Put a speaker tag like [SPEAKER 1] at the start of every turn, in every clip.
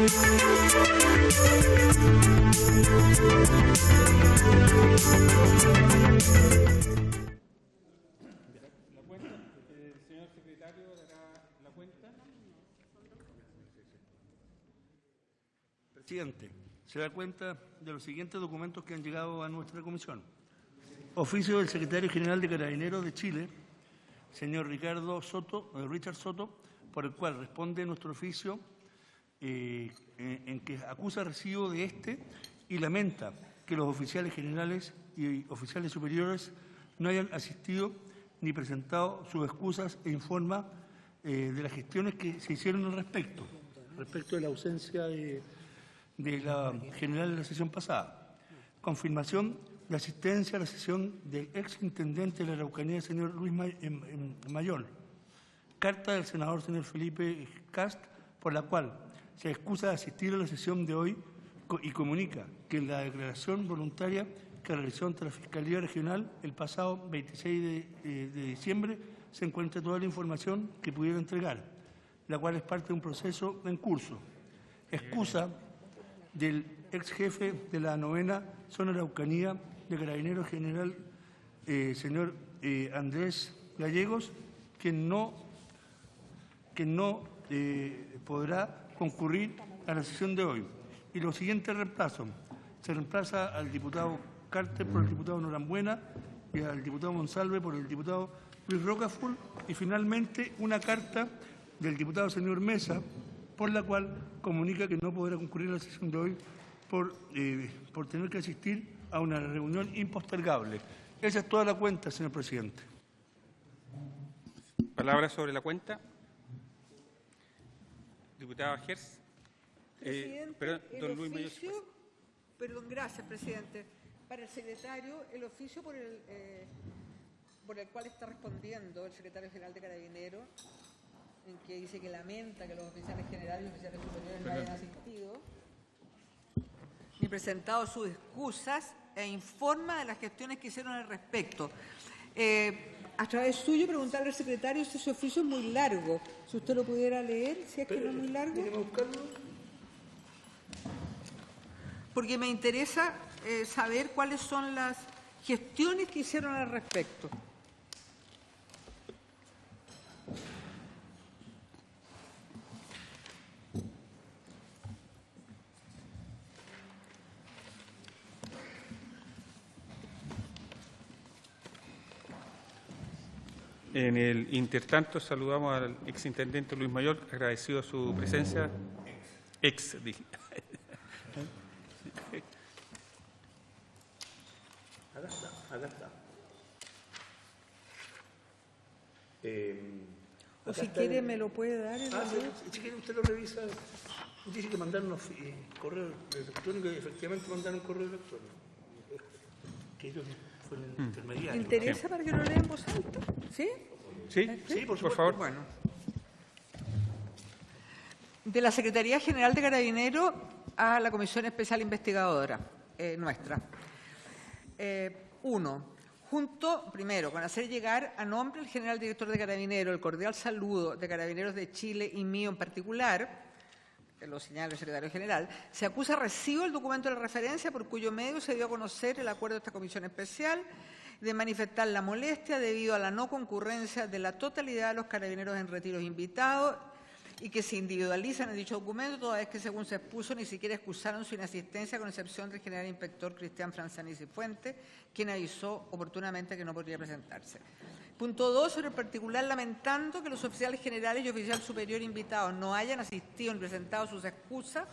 [SPEAKER 1] Señor secretario, dará la cuenta. Presidente, se da cuenta de los siguientes documentos que han llegado a nuestra comisión. Oficio del Secretario General de Carabineros de Chile, señor Richard Soto, por el cual responde nuestro oficio en que acusa recibo de este y lamenta que los oficiales generales y oficiales superiores no hayan asistido ni presentado sus excusas e informa de las gestiones que se hicieron al respecto de la ausencia de la general en la sesión pasada. Confirmación de asistencia a la sesión del exintendente de la Araucanía, señor Luis Mayol. Carta del senador señor Felipe Cast, por la cual se excusa de asistir a la sesión de hoy y comunica que en la declaración voluntaria que realizó ante la Fiscalía Regional el pasado 26 de diciembre se encuentra toda la información que pudiera entregar, la cual es parte de un proceso en curso. Excusa del ex jefe de la 9ª Zona Araucanía de Carabineros General, señor Andrés Gallegos, que no podrá concurrir a la sesión de hoy. Y los siguientes reemplazos. Se reemplaza al diputado Carter por el diputado Norambuena y al diputado Monsalve por el diputado Luis Rocaful. Y finalmente una carta del diputado señor Mesa, por la cual comunica que no podrá concurrir a la sesión de hoy por tener que asistir a una reunión impostergable. Esa es toda la cuenta, señor presidente.
[SPEAKER 2] Palabra sobre la cuenta. Diputada Gers.
[SPEAKER 3] Don Luis Mayor. Perdón, gracias, presidente. Para el secretario, el oficio por el cual está respondiendo el secretario general de Carabineros, en que dice que lamenta que los oficiales generales y oficiales superiores no hayan asistido ni presentado sus excusas e informa de las gestiones que hicieron al respecto. A través suyo, preguntarle al secretario si ese oficio es muy largo. Si usted lo pudiera leer, si es que no es muy largo. Porque me interesa saber cuáles son las gestiones que hicieron al respecto.
[SPEAKER 2] En el intertanto, saludamos al exintendente Luis Mayor, agradecido su presencia. Dije.
[SPEAKER 1] Acá está.
[SPEAKER 3] O si quiere, me lo puede dar.
[SPEAKER 1] Si quiere, usted lo revisa. Dice que mandaron unos correos electrónicos y efectivamente mandaron un correo electrónico. Que ellos fueron intermediarios.
[SPEAKER 3] ¿Le interesa para que lo lea en voz alta? ¿Sí?
[SPEAKER 2] Sí, por favor.
[SPEAKER 3] Bueno. De la Secretaría General de Carabineros a la Comisión Especial Investigadora nuestra. Primero, con hacer llegar a nombre del general director de Carabineros el cordial saludo de Carabineros de Chile y mío en particular, lo señala el secretario general, se acusa recibo el documento de la referencia por cuyo medio se dio a conocer el acuerdo de esta comisión especial de manifestar la molestia debido a la no concurrencia de la totalidad de los carabineros en retiros invitados y que se individualizan en dicho documento, toda vez que, según se expuso, ni siquiera excusaron su inasistencia, con excepción del general inspector Cristian Franzani Cifuentes, quien avisó oportunamente que no podría presentarse. Punto 2, sobre el particular, lamentando que los oficiales generales y oficial superior invitados no hayan asistido ni presentado sus excusas,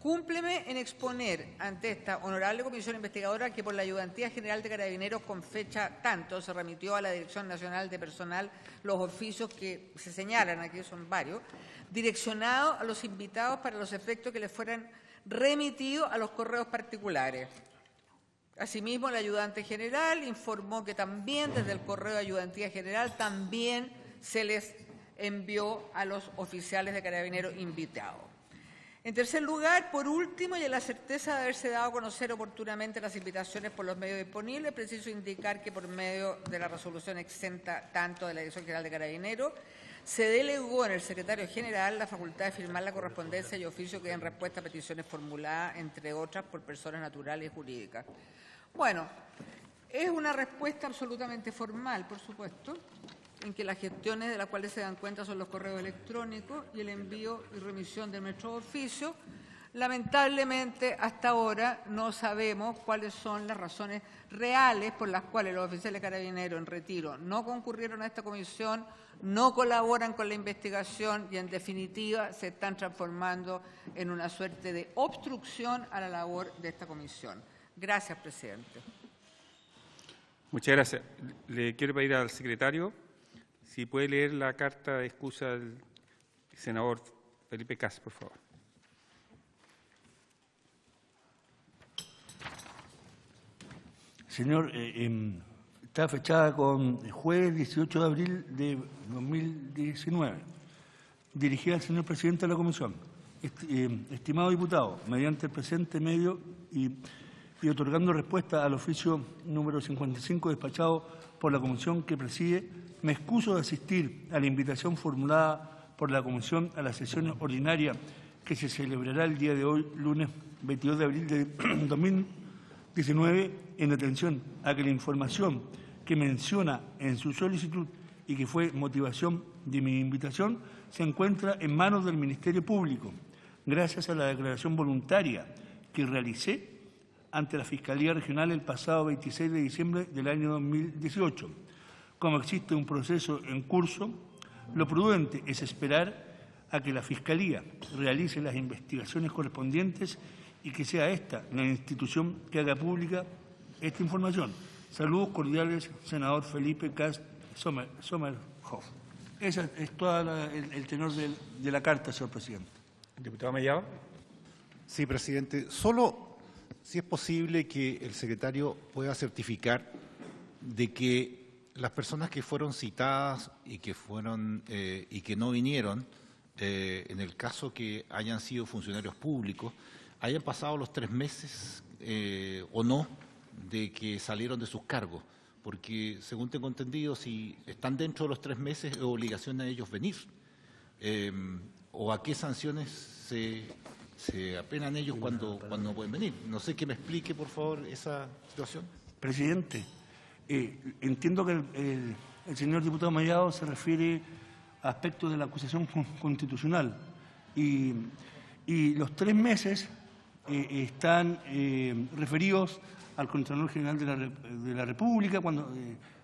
[SPEAKER 3] cúmpleme en exponer ante esta honorable comisión investigadora que por la Ayudantía General de Carabineros con fecha tanto se remitió a la Dirección Nacional de Personal los oficios que se señalan, aquí son varios, direccionados a los invitados para los efectos que les fueran remitidos a los correos particulares. Asimismo, el ayudante general informó que también desde el correo de Ayudantía General también se les envió a los oficiales de Carabineros invitados. En tercer lugar, por último, y en la certeza de haberse dado a conocer oportunamente las invitaciones por los medios disponibles, preciso indicar que por medio de la resolución exenta tanto de la Dirección General de Carabineros, se delegó en el secretario general la facultad de firmar la correspondencia y oficio que den respuesta a peticiones formuladas, entre otras, por personas naturales y jurídicas. Bueno, es una respuesta absolutamente formal, por supuesto, en que las gestiones de las cuales se dan cuenta son los correos electrónicos y el envío y remisión de nuestro oficio. Lamentablemente, hasta ahora no sabemos cuáles son las razones reales por las cuales los oficiales carabineros en retiro no concurrieron a esta comisión, no colaboran con la investigación y, en definitiva, se están transformando en una suerte de obstrucción a la labor de esta comisión. Gracias, presidente.
[SPEAKER 2] Muchas gracias. Le quiero pedir al secretario si puede leer la carta de excusa del senador Felipe Cas, por favor.
[SPEAKER 1] Señor, está fechada con jueves 18 de abril de 2019, dirigida al señor presidente de la Comisión. Estimado diputado, mediante el presente medio y otorgando respuesta al oficio número 55 despachado por la Comisión que preside, me excuso de asistir a la invitación formulada por la Comisión a la sesión ordinaria que se celebrará el día de hoy, lunes 22 de abril de 2019, en atención a que la información que menciona en su solicitud y que fue motivación de mi invitación se encuentra en manos del Ministerio Público, gracias a la declaración voluntaria que realicé ante la Fiscalía Regional el pasado 26 de diciembre del año 2018. Como existe un proceso en curso, lo prudente es esperar a que la Fiscalía realice las investigaciones correspondientes y que sea esta la institución que haga pública esta información. Saludos cordiales, senador Felipe Cas Sommerhoff. Ese es todo el tenor de la carta, señor presidente.
[SPEAKER 2] Diputado Mellado.
[SPEAKER 4] Sí, presidente. Solo si es posible que el secretario pueda certificar de que las personas que fueron citadas y que no vinieron, en el caso que hayan sido funcionarios públicos, hayan pasado los 3 meses o no de que salieron de sus cargos, porque según tengo entendido, si están dentro de los 3 meses es obligación de ellos venir, o a qué sanciones se apenan ellos cuando no pueden venir. No sé, que me explique, por favor, esa situación.
[SPEAKER 1] Presidente, entiendo que el señor diputado Mellado se refiere a aspectos de la acusación constitucional y los 3 meses están referidos al Contralor General de la República cuando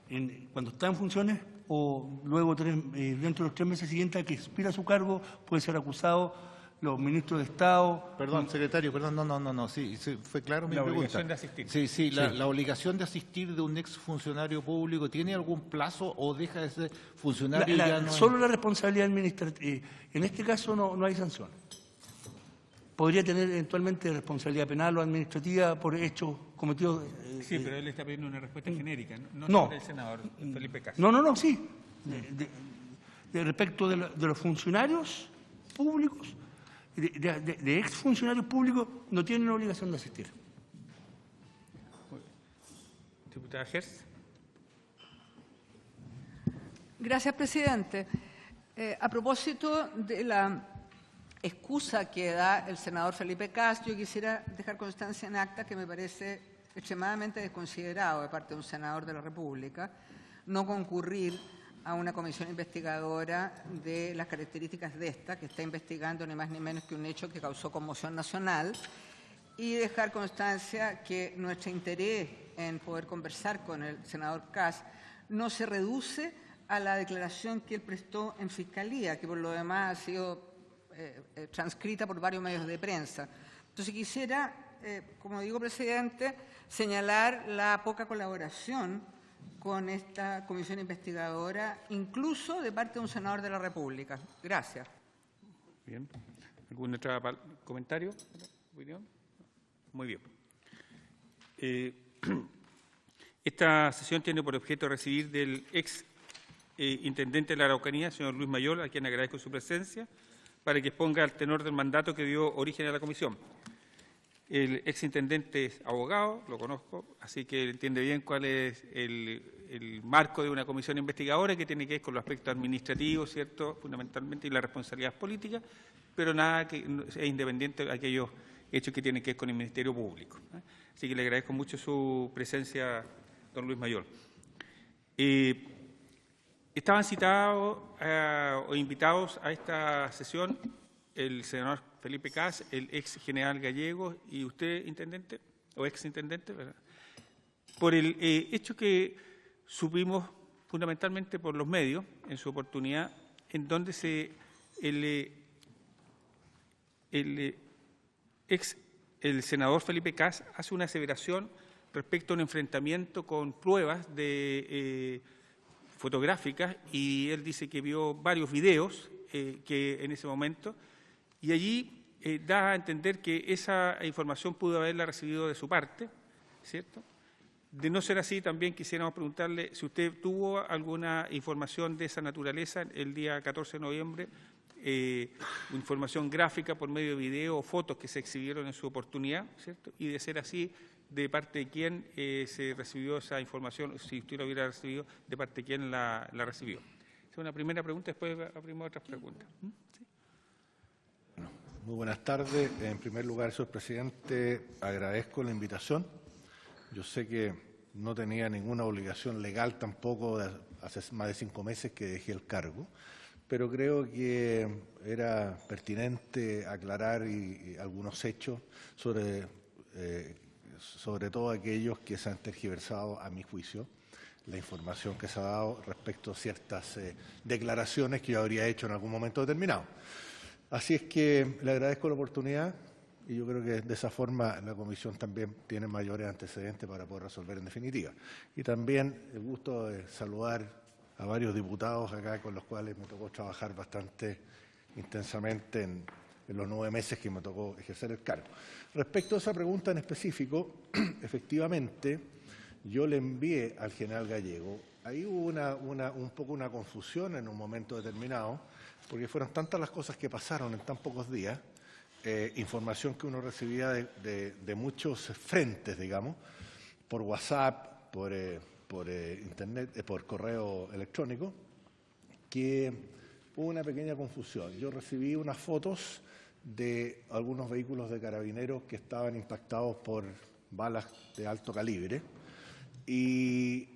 [SPEAKER 1] está en funciones, o luego dentro de los 3 meses siguientes a que expira su cargo puede ser acusado los ministros de Estado.
[SPEAKER 4] Perdón, secretario, perdón, no, sí, fue claro mi pregunta.
[SPEAKER 2] La obligación de asistir.
[SPEAKER 4] Sí, la obligación de asistir de un exfuncionario público, ¿tiene algún plazo o deja de ser funcionario?
[SPEAKER 1] Solo la responsabilidad administrativa. En este caso no hay sanción. Podría tener eventualmente responsabilidad penal o administrativa por hechos cometidos.
[SPEAKER 2] Sí, pero él está pidiendo una respuesta genérica, no sobre el senador Felipe Cas.
[SPEAKER 1] No, sí. De respecto de los funcionarios públicos, de exfuncionarios públicos, no tienen obligación de asistir.
[SPEAKER 2] Diputada Gers.
[SPEAKER 3] Gracias, presidente. A propósito de la excusa que da el senador Felipe Cas, yo quisiera dejar constancia en acta que me parece extremadamente desconsiderado de parte de un senador de la República no concurrir a una comisión investigadora de las características de esta, que está investigando ni más ni menos que un hecho que causó conmoción nacional, y dejar constancia que nuestro interés en poder conversar con el senador Cas no se reduce a la declaración que él prestó en Fiscalía, que por lo demás ha sido transcrita por varios medios de prensa. Entonces quisiera, como digo, presidente, señalar la poca colaboración con esta comisión investigadora, incluso de parte de un senador de la República. Gracias.
[SPEAKER 2] Bien. ¿Algún otro comentario? ¿Opinión? Muy bien. Esta sesión tiene por objeto recibir del ex intendente de la Araucanía, señor Luis Mayor, a quien agradezco su presencia, para que exponga el tenor del mandato que dio origen a la comisión. El exintendente es abogado, lo conozco, así que entiende bien cuál es el marco de una comisión investigadora que tiene que ver con los aspectos administrativos, ¿cierto?, fundamentalmente, y la responsabilidad política, pero nada que es independiente de aquellos hechos que tienen que ver con el Ministerio Público. Así que le agradezco mucho su presencia, don Luis Mayol. Estaban citados o invitados a esta sesión el senador Felipe Kast, el ex general Gallego, y usted, intendente, o ex intendente, ¿verdad?, por el hecho que supimos fundamentalmente por los medios, en su oportunidad, en donde el senador Felipe Kast hace una aseveración respecto a un enfrentamiento con pruebas fotográficas, y él dice que vio varios videos que en ese momento, y allí da a entender que esa información pudo haberla recibido de su parte, ¿cierto? De no ser así, también quisiéramos preguntarle si usted tuvo alguna información de esa naturaleza el día 14 de noviembre, información gráfica por medio de video o fotos que se exhibieron en su oportunidad, ¿cierto? Y de ser así, ¿de parte de quién se recibió esa información? Si usted la hubiera recibido, ¿de parte de quién la recibió? Esa es una primera pregunta, después abrimos otras preguntas. ¿Sí?
[SPEAKER 5] Muy buenas tardes. En primer lugar, señor presidente, agradezco la invitación. Yo sé que no tenía ninguna obligación legal tampoco, hace más de 5 meses que dejé el cargo, pero creo que era pertinente aclarar algunos hechos, sobre todo aquellos que se han tergiversado, a mi juicio, la información que se ha dado respecto a ciertas declaraciones que yo habría hecho en algún momento determinado. Así es que le agradezco la oportunidad y yo creo que de esa forma la comisión también tiene mayores antecedentes para poder resolver en definitiva. Y también el gusto de saludar a varios diputados acá con los cuales me tocó trabajar bastante intensamente en los 9 meses que me tocó ejercer el cargo. Respecto a esa pregunta en específico, efectivamente, yo le envié al general Gallego. Ahí hubo un poco una confusión en un momento determinado, porque fueron tantas las cosas que pasaron en tan pocos días, información que uno recibía de muchos frentes, digamos, por WhatsApp, por internet, por correo electrónico, que hubo una pequeña confusión. Yo recibí unas fotos de algunos vehículos de carabineros que estaban impactados por balas de alto calibre, y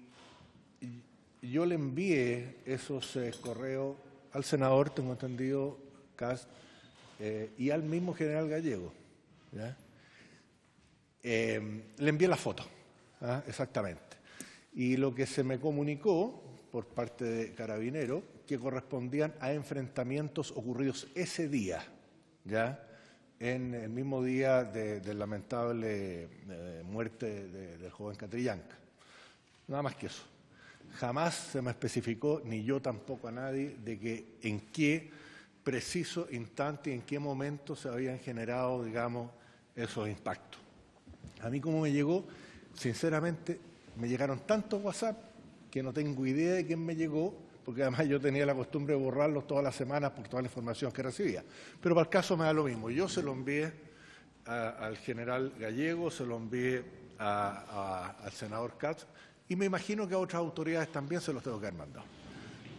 [SPEAKER 5] yo le envié esos correos al senador, tengo entendido, Kast, y al mismo general Gallego. ¿Ya? Le envié la foto, exactamente. Y lo que se me comunicó por parte de Carabineros, que correspondían a enfrentamientos ocurridos ese día, ¿ya?, en el mismo día de lamentable muerte del joven Catrillanca. Nada más que eso. Jamás se me especificó, ni yo tampoco a nadie, de que en qué preciso instante y en qué momento se habían generado, digamos, esos impactos. A mí, como me llegó, sinceramente, me llegaron tantos WhatsApp que no tengo idea de quién me llegó, porque además yo tenía la costumbre de borrarlos todas las semanas por toda la información que recibía. Pero para el caso me da lo mismo. Yo se lo envié al general Gallego, se lo envié al senador Kast, y me imagino que a otras autoridades también se los tengo que haber mandado.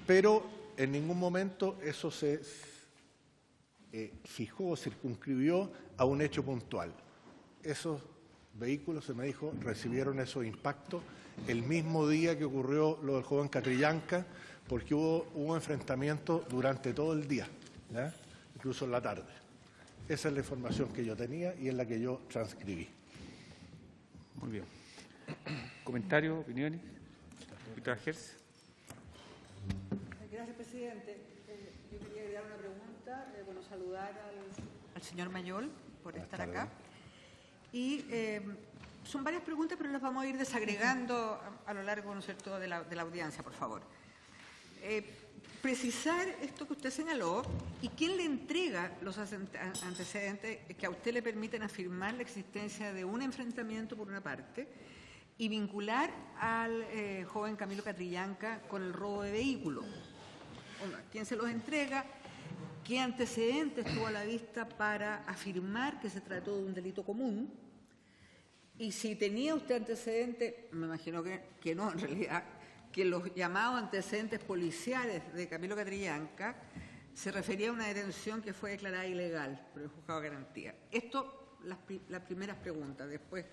[SPEAKER 5] Pero en ningún momento eso se fijó, circunscribió a un hecho puntual. Esos vehículos, se me dijo, recibieron esos impactos el mismo día que ocurrió lo del joven Catrillanca, porque hubo enfrentamiento durante todo el día, ¿ya?, incluso en la tarde. Esa es la información que yo tenía y es la que yo transcribí.
[SPEAKER 2] Muy bien. ¿Comentarios, opiniones? Diputada Hertz.
[SPEAKER 3] Gracias, presidente. Yo quería agregar una pregunta. Saludar al señor Mayol por estar acá. Y son varias preguntas, pero las vamos a ir desagregando a lo largo, ¿no es cierto?, de la audiencia, por favor. Precisar esto que usted señaló y quién le entrega los antecedentes que a usted le permiten afirmar la existencia de un enfrentamiento por una parte y vincular al joven Camilo Catrillanca con el robo de vehículo. ¿Quién se los entrega? ¿Qué antecedentes tuvo a la vista para afirmar que se trató de un delito común? Y si tenía usted antecedentes, me imagino que no, en realidad, que los llamados antecedentes policiales de Camilo Catrillanca se refería a una detención que fue declarada ilegal por el juzgado de garantía. Esto, las primeras preguntas. Después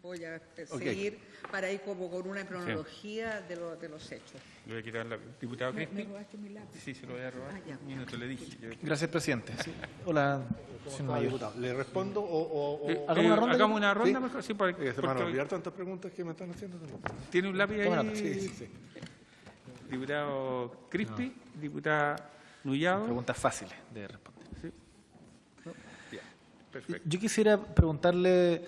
[SPEAKER 3] voy a seguir para ir como con una cronología de los hechos.
[SPEAKER 2] Le voy a quitar al diputado Crispi.
[SPEAKER 3] ¿Me robaste mi lápiz?
[SPEAKER 2] Sí, se lo voy a robar.
[SPEAKER 3] Ya.
[SPEAKER 2] Y no te lo dije.
[SPEAKER 6] Gracias, presidente. Sí. Hola, señor Mayor.
[SPEAKER 5] Diputado, ¿le respondo o
[SPEAKER 2] Hagamos una ronda
[SPEAKER 5] ¿Sí?
[SPEAKER 2] mejor. Sí, porque,
[SPEAKER 5] se me van a olvidar tantas preguntas que me están haciendo?
[SPEAKER 2] tiene un lápiz
[SPEAKER 6] Toma
[SPEAKER 2] ahí.
[SPEAKER 6] nota.
[SPEAKER 5] Sí.
[SPEAKER 2] Diputado Crispi, diputada Nullado.
[SPEAKER 6] Preguntas fáciles de responder.
[SPEAKER 2] Sí. Bien, perfecto.
[SPEAKER 6] Yo quisiera preguntarle,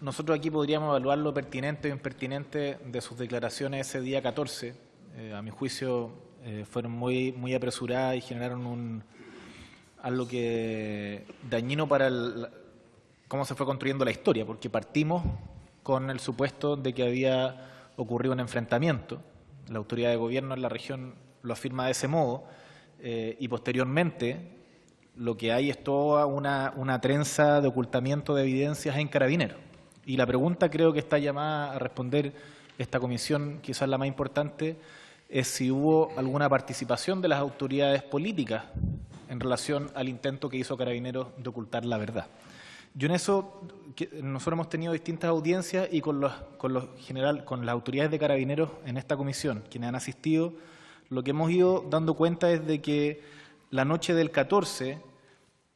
[SPEAKER 6] nosotros aquí podríamos evaluar lo pertinente o impertinente de sus declaraciones ese día 14. A mi juicio fueron muy apresuradas y generaron algo que dañino para cómo se fue construyendo la historia, porque partimos con el supuesto de que había ocurrido un enfrentamiento. La autoridad de gobierno en la región lo afirma de ese modo, y posteriormente lo que hay es toda una trenza de ocultamiento de evidencias en Carabineros. Y la pregunta creo que está llamada a responder esta comisión, quizás la más importante, es si hubo alguna participación de las autoridades políticas en relación al intento que hizo Carabineros de ocultar la verdad. Yo en eso, nosotros hemos tenido distintas audiencias y con las autoridades de Carabineros en esta comisión, quienes han asistido, lo que hemos ido dando cuenta es de que la noche del 14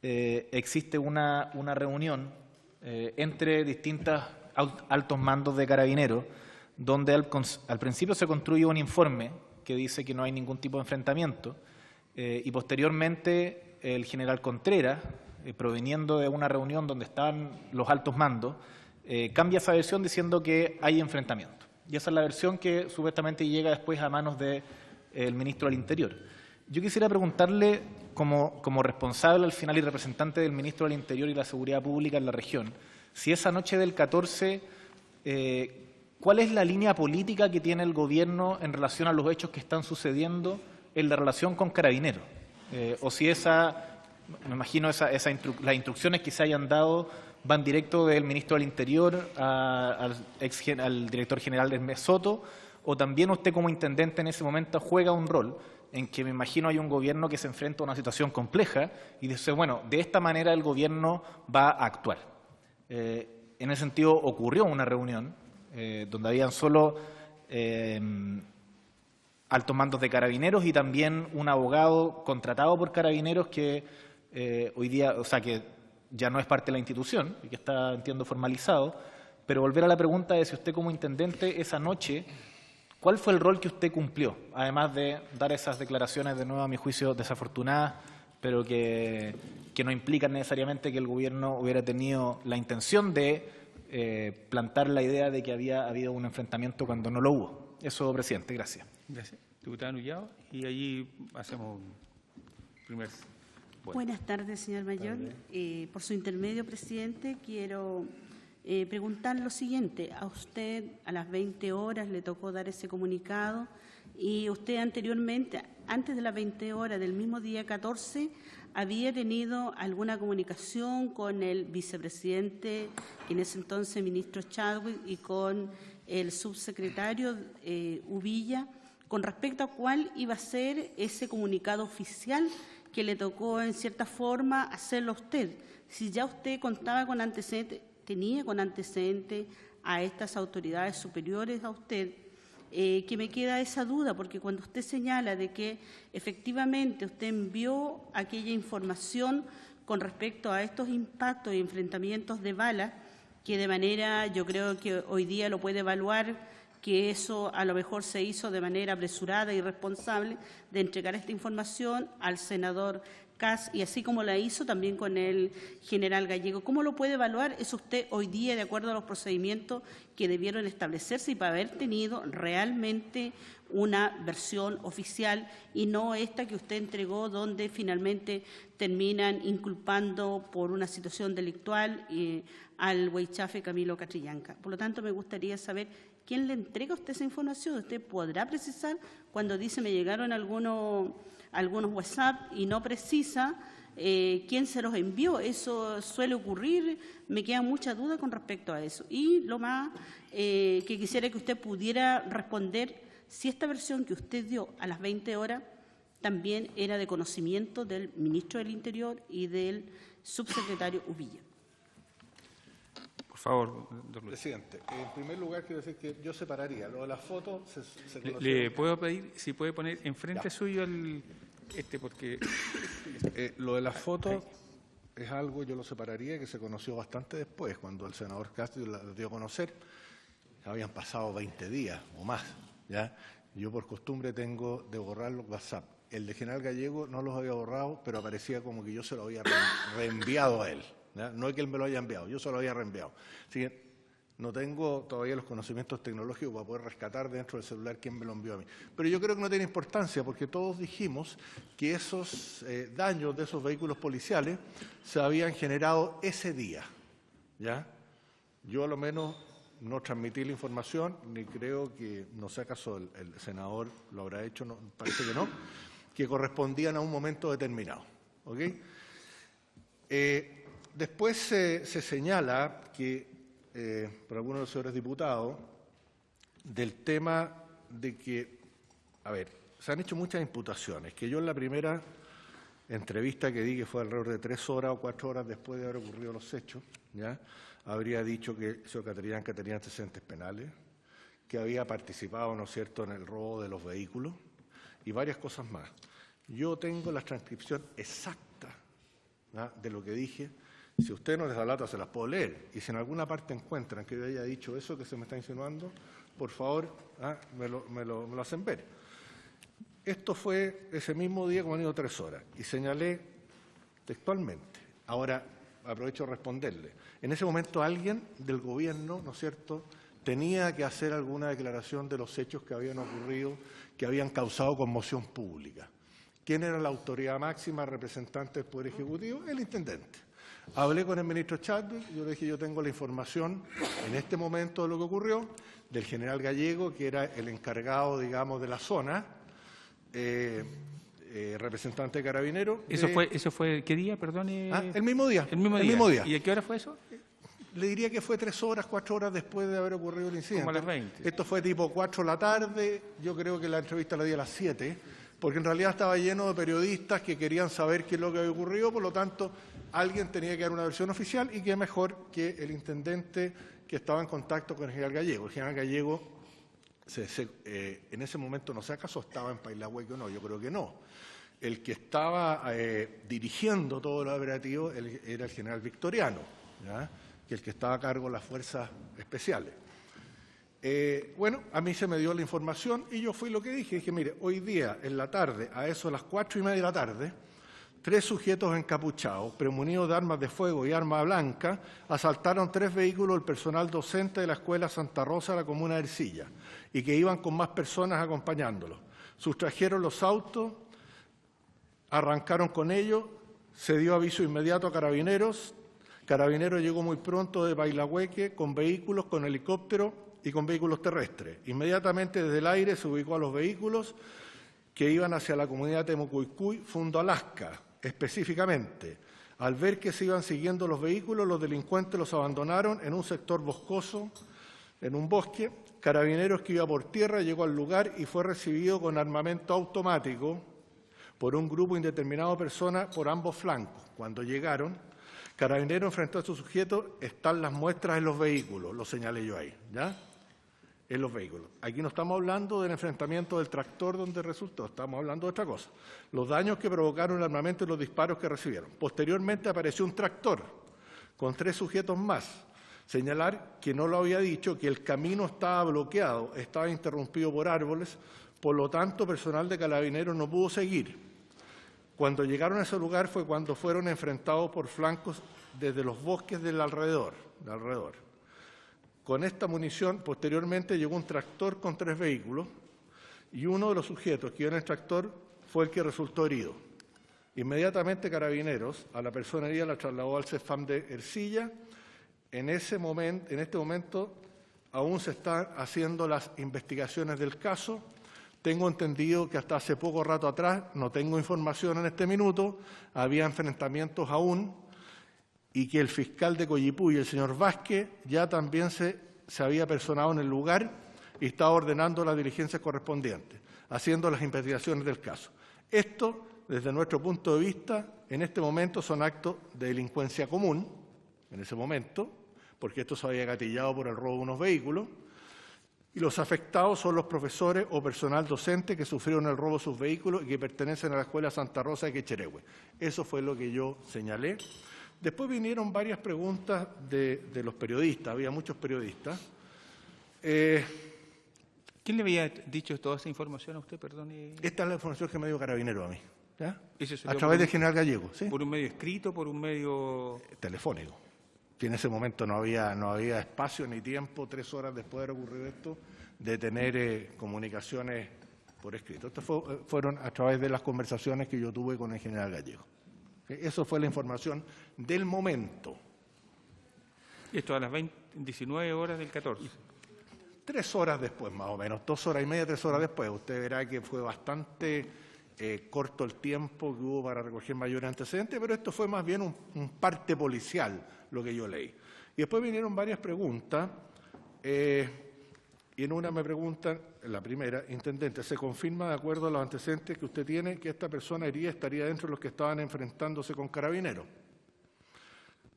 [SPEAKER 6] existe una reunión entre distintos altos mandos de Carabineros, donde al principio se construye un informe que dice que no hay ningún tipo de enfrentamiento, y posteriormente el general Contreras, proveniendo de una reunión donde estaban los altos mandos, cambia esa versión diciendo que hay enfrentamiento. Y esa es la versión que supuestamente llega después a manos del ministro del Interior. Yo quisiera preguntarle, como responsable al final y representante del ministro del Interior y la Seguridad Pública en la región, si esa noche del 14, ¿cuál es la línea política que tiene el gobierno en relación a los hechos que están sucediendo en la relación con Carabineros? O si me imagino las instrucciones que se hayan dado van directo del ministro del Interior al director general Hermes Soto, o también usted como intendente en ese momento juega un rol en que me imagino hay un gobierno que se enfrenta a una situación compleja y dice, bueno, de esta manera el gobierno va a actuar. En ese sentido ocurrió una reunión donde habían solo altos mandos de Carabineros y también un abogado contratado por Carabineros que hoy día, o sea, que ya no es parte de la institución y que está, entiendo, formalizado. Pero volver a la pregunta de si usted como intendente esa noche, ¿cuál fue el rol que usted cumplió? Además de dar esas declaraciones, de nuevo a mi juicio desafortunadas, pero que no implican necesariamente que el gobierno hubiera tenido la intención de plantar la idea de que había habido un enfrentamiento cuando no lo hubo. Eso, presidente. Gracias.
[SPEAKER 2] Gracias. Diputada Nullado, y allí hacemos un primer...
[SPEAKER 7] Buenas tardes, señor Mayor. Por su intermedio, presidente, quiero preguntar lo siguiente. A usted a las 20 horas le tocó dar ese comunicado y usted anteriormente, antes de las 20 horas del mismo día 14, había tenido alguna comunicación con el vicepresidente, en ese entonces ministro Chadwick, y con el subsecretario Uvilla, con respecto a cuál iba a ser ese comunicado oficial que le tocó en cierta forma hacerlo a usted. Si ya usted contaba con antecedentes, tenía con antecedentes a estas autoridades superiores a usted, que me queda esa duda, porque cuando usted señala de que efectivamente usted envió aquella información con respecto a estos impactos y enfrentamientos de balas, que de manera, yo creo que hoy día lo puede evaluar, que eso a lo mejor se hizo de manera apresurada y irresponsable de entregar esta información al senador Kass, y así como la hizo también con el general Gallego. ¿Cómo lo puede evaluar eso usted hoy día de acuerdo a los procedimientos que debieron establecerse y para haber tenido realmente una versión oficial y no esta que usted entregó, donde finalmente terminan inculpando por una situación delictual al Huaychafe Camilo Catrillanca? Por lo tanto, me gustaría saber quién le entrega a usted esa información. ¿Usted podrá precisar cuando dice me llegaron algunos WhatsApp y no precisa quién se los envió? Eso suele ocurrir, me queda mucha duda con respecto a eso. Y lo más que quisiera que usted pudiera responder, si esta versión que usted dio a las 20 horas también era de conocimiento del ministro del Interior y del subsecretario Uvilla.
[SPEAKER 2] Por favor, don Luis.
[SPEAKER 5] Presidente, en primer lugar quiero decir que yo separaría. Lo de las fotos se
[SPEAKER 2] Le puedo pedir si puede poner enfrente
[SPEAKER 5] Ya.
[SPEAKER 2] suyo porque
[SPEAKER 5] lo de las fotos es algo, yo lo separaría, que se conoció bastante después, cuando el senador Castro la dio a conocer. Habían pasado 20 días o más, ¿ya? Yo por costumbre tengo de borrar los WhatsApp. El de General Gallego no los había borrado, pero aparecía como que yo se lo había reenviado a él, ¿ya? No es que él me lo haya enviado, yo se lo había reenviado. Así que no tengo todavía los conocimientos tecnológicos para poder rescatar dentro del celular quién me lo envió a mí. Pero yo creo que no tiene importancia, porque todos dijimos que esos daños de esos vehículos policiales se habían generado ese día, ¿ya? Yo a lo menos no transmití la información, ni creo que, no sé acaso el senador lo habrá hecho, no, parece que no, que correspondían a un momento determinado, ¿ok? Después se señala que, por algunos de los señores diputados, del tema de que, a ver, se han hecho muchas imputaciones, que yo en la primera entrevista que di, que fue alrededor de 3 horas o 4 horas después de haber ocurrido los hechos, ¿ya?, habría dicho que el señor Catrillanca tenía antecedentes penales, que había participado, ¿no es cierto?, en el robo de los vehículos y varias cosas más. Yo tengo la transcripción exacta, ¿ya?, de lo que dije. Si a usted no les da lata, se las puedo leer. Y si en alguna parte encuentran que yo haya dicho eso que se me está insinuando, por favor, me lo hacen ver. Esto fue ese mismo día, como han ido 3 horas, y señalé textualmente. Ahora, aprovecho de responderle. En ese momento alguien del gobierno, ¿no es cierto?, tenía que hacer alguna declaración de los hechos que habían ocurrido, que habían causado conmoción pública. ¿Quién era la autoridad máxima representante del Poder Ejecutivo? El intendente. Hablé con el ministro Chadwick, yo le dije, yo tengo la información en este momento de lo que ocurrió, del general Gallego, que era el encargado, digamos, de la zona, representante de Carabineros.
[SPEAKER 2] ¿Eso fue qué día, perdón?
[SPEAKER 5] El mismo día.
[SPEAKER 2] El mismo día. ¿Y a qué hora fue eso?
[SPEAKER 5] Le diría que fue 3 horas, 4 horas después de haber ocurrido el incidente.
[SPEAKER 2] Como a las 20.
[SPEAKER 5] Esto fue tipo 4 de la tarde, yo creo que la entrevista la di a las 7, porque en realidad estaba lleno de periodistas que querían saber qué es lo que había ocurrido, por lo tanto, alguien tenía que dar una versión oficial y qué mejor que el intendente que estaba en contacto con el general Gallego. El general Gallego, en ese momento, no sé acaso estaba en Pailahueque o no, yo creo que no. El que estaba dirigiendo todo el operativo era el general Victoriano, ¿ya?, que el que estaba a cargo de las fuerzas especiales. Bueno, a mí se me dio la información y yo fui lo que dije, mire, hoy día en la tarde, a eso de las 4:30 de la tarde, 3 sujetos encapuchados, premunidos de armas de fuego y arma blanca, asaltaron 3 vehículos del personal docente de la Escuela Santa Rosa de la comuna de Ercilla y que iban con más personas acompañándolos. Sustrajeron los autos, arrancaron con ellos, se dio aviso inmediato a Carabineros. Carabineros llegó muy pronto de Pailahueque con vehículos, con helicóptero y con vehículos terrestres. Inmediatamente desde el aire se ubicó a los vehículos que iban hacia la comunidad de Temucuicui, Fundo Alaska, específicamente. Al ver que se iban siguiendo los vehículos, los delincuentes los abandonaron en un sector boscoso, en un bosque. Carabineros, que iba por tierra, llegó al lugar y fue recibido con armamento automático por un grupo indeterminado de personas por ambos flancos. Cuando llegaron, Carabineros enfrentó a estos sujetos, están las muestras en los vehículos, lo señalé yo ahí, ¿ya?, en los vehículos. Aquí no estamos hablando del enfrentamiento del tractor donde resultó, estamos hablando de otra cosa. Los daños que provocaron el armamento y los disparos que recibieron. Posteriormente apareció un tractor con 3 sujetos más. Señalar que no lo había dicho, que el camino estaba bloqueado, estaba interrumpido por árboles, por lo tanto, personal de Carabineros no pudo seguir. Cuando llegaron a ese lugar fue cuando fueron enfrentados por flancos desde los bosques del alrededor. Con esta munición, posteriormente llegó un tractor con 3 vehículos y uno de los sujetos que iba en el tractor fue el que resultó herido. Inmediatamente Carabineros a la persona herida la trasladó al CEFAM de Ercilla. En este momento aún se están haciendo las investigaciones del caso. Tengo entendido que hasta hace poco rato atrás, no tengo información en este minuto, había enfrentamientos aún y que el fiscal de Coyipulli, el señor Vázquez, ya también se había personado en el lugar y está ordenando las diligencias correspondientes, haciendo las investigaciones del caso. Esto, desde nuestro punto de vista, en este momento son actos de delincuencia común, en ese momento, porque esto se había gatillado por el robo de unos vehículos, y los afectados son los profesores o personal docente que sufrieron el robo de sus vehículos y que pertenecen a la Escuela Santa Rosa de Quecherehue. Eso fue lo que yo señalé. Después vinieron varias preguntas de los periodistas, había muchos periodistas.
[SPEAKER 2] ¿Quién le había dicho toda esa información a usted, perdón?
[SPEAKER 5] Esta es la información que me dio Carabinero a mí, ¿ya?
[SPEAKER 2] ¿Eso
[SPEAKER 5] A través del general Gallego, ¿sí?
[SPEAKER 2] ¿Por un medio escrito, por un medio
[SPEAKER 5] Telefónico. Que en ese momento no había espacio ni tiempo, 3 horas después de haber ocurrido esto, de tener comunicaciones por escrito. Esto fueron a través de las conversaciones que yo tuve con el general Gallego. Eso fue la información del momento.
[SPEAKER 2] Esto a las 19 horas del 14.
[SPEAKER 5] 3 horas después, más o menos, 2 horas y media, 3 horas después. Usted verá que fue bastante corto el tiempo que hubo para recoger mayores antecedentes, pero esto fue más bien un parte policial, lo que yo leí. Y después vinieron varias preguntas, y en una me preguntan, la primera, intendente, ¿se confirma de acuerdo a los antecedentes que usted tiene que esta persona herida estaría dentro de los que estaban enfrentándose con Carabineros?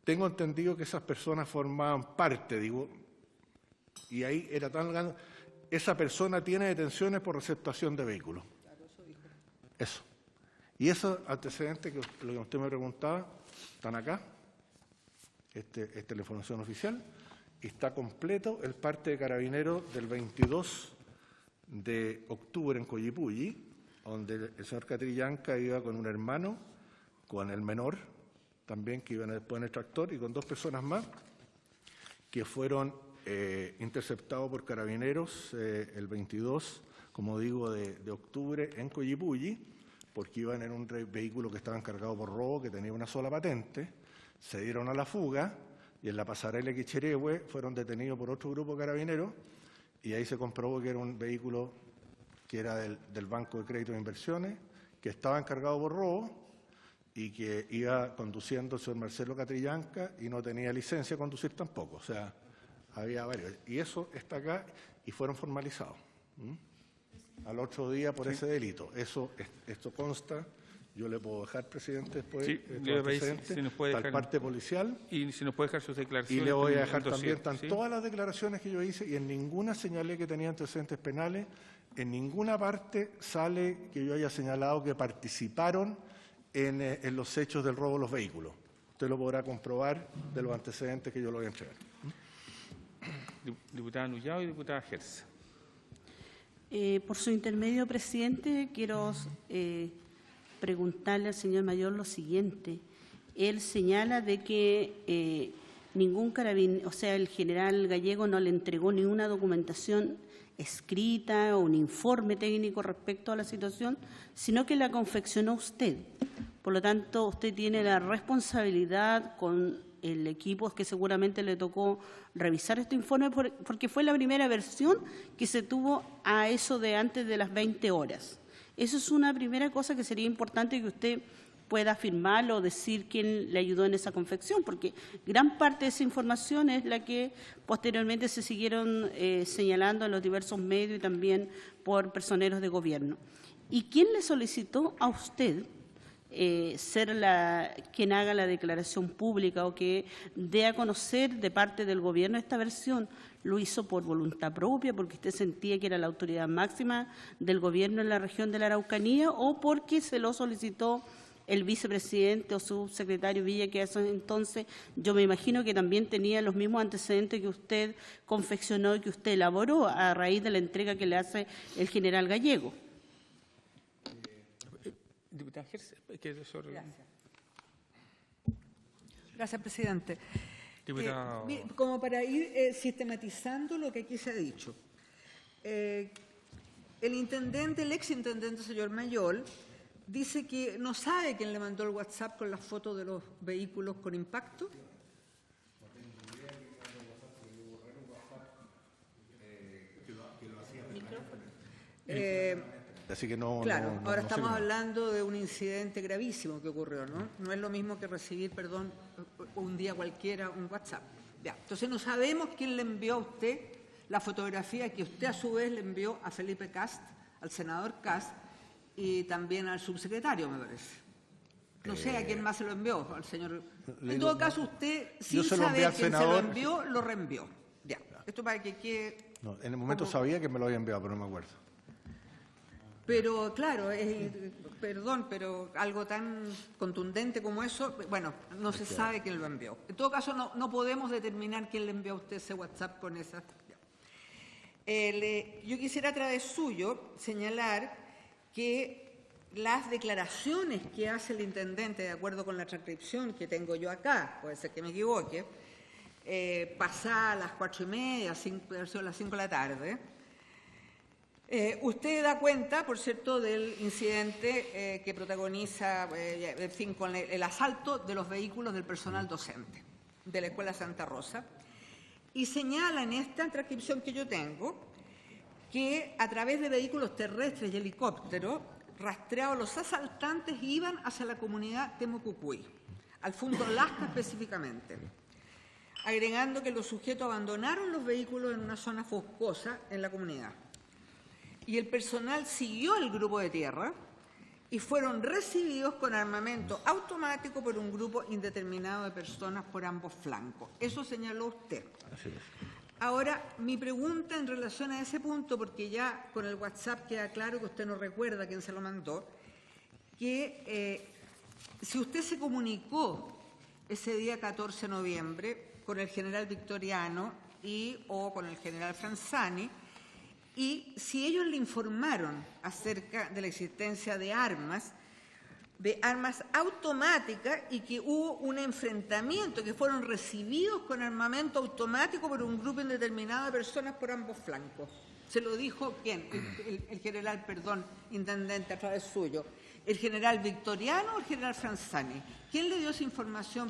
[SPEAKER 5] Tengo entendido que esas personas formaban parte, digo, y ahí era tan grande. Esa persona tiene detenciones por receptación de vehículos. Eso. Y esos antecedentes que lo que usted me preguntaba, están acá. Esta es la información oficial. Y está completo el parte de Carabineros del 22 de octubre en Collipulli, donde el señor Catrillanca iba con un hermano, con el menor, también que iban después en el tractor, y con 2 personas más, que fueron interceptados por Carabineros el 22, como digo, de octubre en Collipulli, porque iban en un vehículo que estaba encargado por robo, que tenía una sola patente, se dieron a la fuga, y en la pasarela de Quecherehue fueron detenidos por otro grupo de Carabineros, y ahí se comprobó que era un vehículo que era del Banco de Crédito de Inversiones, que estaba encargado por robo, y que iba conduciendo el señor Marcelo Catrillanca, y no tenía licencia de conducir tampoco, o sea, había varios. Y eso está acá, y fueron formalizados al otro día por ese delito. Esto consta, yo le puedo dejar, presidente, después
[SPEAKER 2] si nos puede dejar,
[SPEAKER 5] parte policial.
[SPEAKER 2] Y si nos puede dejar sus declaraciones.
[SPEAKER 5] Y le voy a dejar también todas las declaraciones que yo hice, y en ninguna señalé que tenía antecedentes penales, en ninguna parte sale que yo haya señalado que participaron en los hechos del robo de los vehículos. Usted lo podrá comprobar de los antecedentes que yo le voy a entregar.
[SPEAKER 2] Diputada Nullao y diputada Gersa.
[SPEAKER 7] Por su intermedio, presidente, quiero preguntarle al señor Mayor lo siguiente. Él señala de que ningún carabinero, o sea, el general Gallego no le entregó ninguna documentación escrita o un informe técnico respecto a la situación, sino que la confeccionó usted. Por lo tanto, usted tiene la responsabilidad con el equipo que seguramente le tocó revisar este informe, porque fue la primera versión que se tuvo a eso de antes de las 20 horas. Eso es una primera cosa que sería importante que usted pueda afirmarlo o decir quién le ayudó en esa confección, porque gran parte de esa información es la que posteriormente se siguieron señalando en los diversos medios y también por personeros de gobierno. ¿Y quién le solicitó a usted ser quien haga la declaración pública o que dé a conocer de parte del gobierno esta versión? ¿Lo hizo por voluntad propia, porque usted sentía que era la autoridad máxima del gobierno en la región de la Araucanía, o porque se lo solicitó el vicepresidente o subsecretario Villa, que hace entonces yo me imagino que también tenía los mismos antecedentes que usted confeccionó y que usted elaboró a raíz de la entrega que le hace el general Gallego?
[SPEAKER 2] Diputada Gersa.
[SPEAKER 3] Gracias, presidente.
[SPEAKER 2] Diputado.
[SPEAKER 3] Como para ir sistematizando lo que aquí se ha dicho. El exintendente, señor Mayol, dice que no sabe quién le mandó el WhatsApp con las fotos de los vehículos con impacto.
[SPEAKER 5] Así que no.
[SPEAKER 3] Claro,
[SPEAKER 5] no,
[SPEAKER 3] ahora
[SPEAKER 5] no
[SPEAKER 3] estamos
[SPEAKER 5] sé
[SPEAKER 3] hablando de un incidente gravísimo que ocurrió, ¿no? No es lo mismo que recibir, un día cualquiera un WhatsApp. Ya, entonces no sabemos quién le envió a usted la fotografía que usted a su vez le envió a Felipe Kast, al senador Kast, y también al subsecretario, me parece. No sé a quién más se lo envió, al señor. En todo caso, usted, sin saber quién se lo envió, lo reenvió. Ya. Esto para que quede.
[SPEAKER 5] No, en el momento sabía que me lo había enviado, pero no me acuerdo.
[SPEAKER 3] Pero claro, perdón, pero algo tan contundente como eso, bueno, no se sabe quién lo envió. En todo caso, no podemos determinar quién le envió a usted ese WhatsApp con esas. Yo quisiera a través suyo señalar que las declaraciones que hace el intendente, de acuerdo con la transcripción que tengo yo acá, puede ser que me equivoque, pasadas las 4:30, puede ser las 5 de la tarde, usted da cuenta, por cierto, del incidente que protagoniza, en fin, con el asalto de los vehículos del personal docente de la Escuela Santa Rosa, y señala en esta transcripción que yo tengo que a través de vehículos terrestres y helicópteros, rastreados, los asaltantes iban hacia la comunidad Temucucuy, al Fundo Lasca específicamente, agregando que los sujetos abandonaron los vehículos en una zona boscosa en la comunidad. Y el personal siguió el grupo de tierra y fueron recibidos con armamento automático por un grupo indeterminado de personas por ambos flancos. Eso señaló usted.
[SPEAKER 5] Así es.
[SPEAKER 3] Ahora, mi pregunta en relación a ese punto, porque ya con el WhatsApp queda claro que usted no recuerda quién se lo mandó, que si usted se comunicó ese día 14 de noviembre con el general Victoriano o con el general Franzani, y si ellos le informaron acerca de la existencia de armas automáticas y que hubo un enfrentamiento, que fueron recibidos con armamento automático por un grupo indeterminado de personas por ambos flancos. ¿Se lo dijo quién? El general, perdón, intendente, a través suyo. ¿El general Victoriano o el general Franzani? ¿Quién le dio esa información?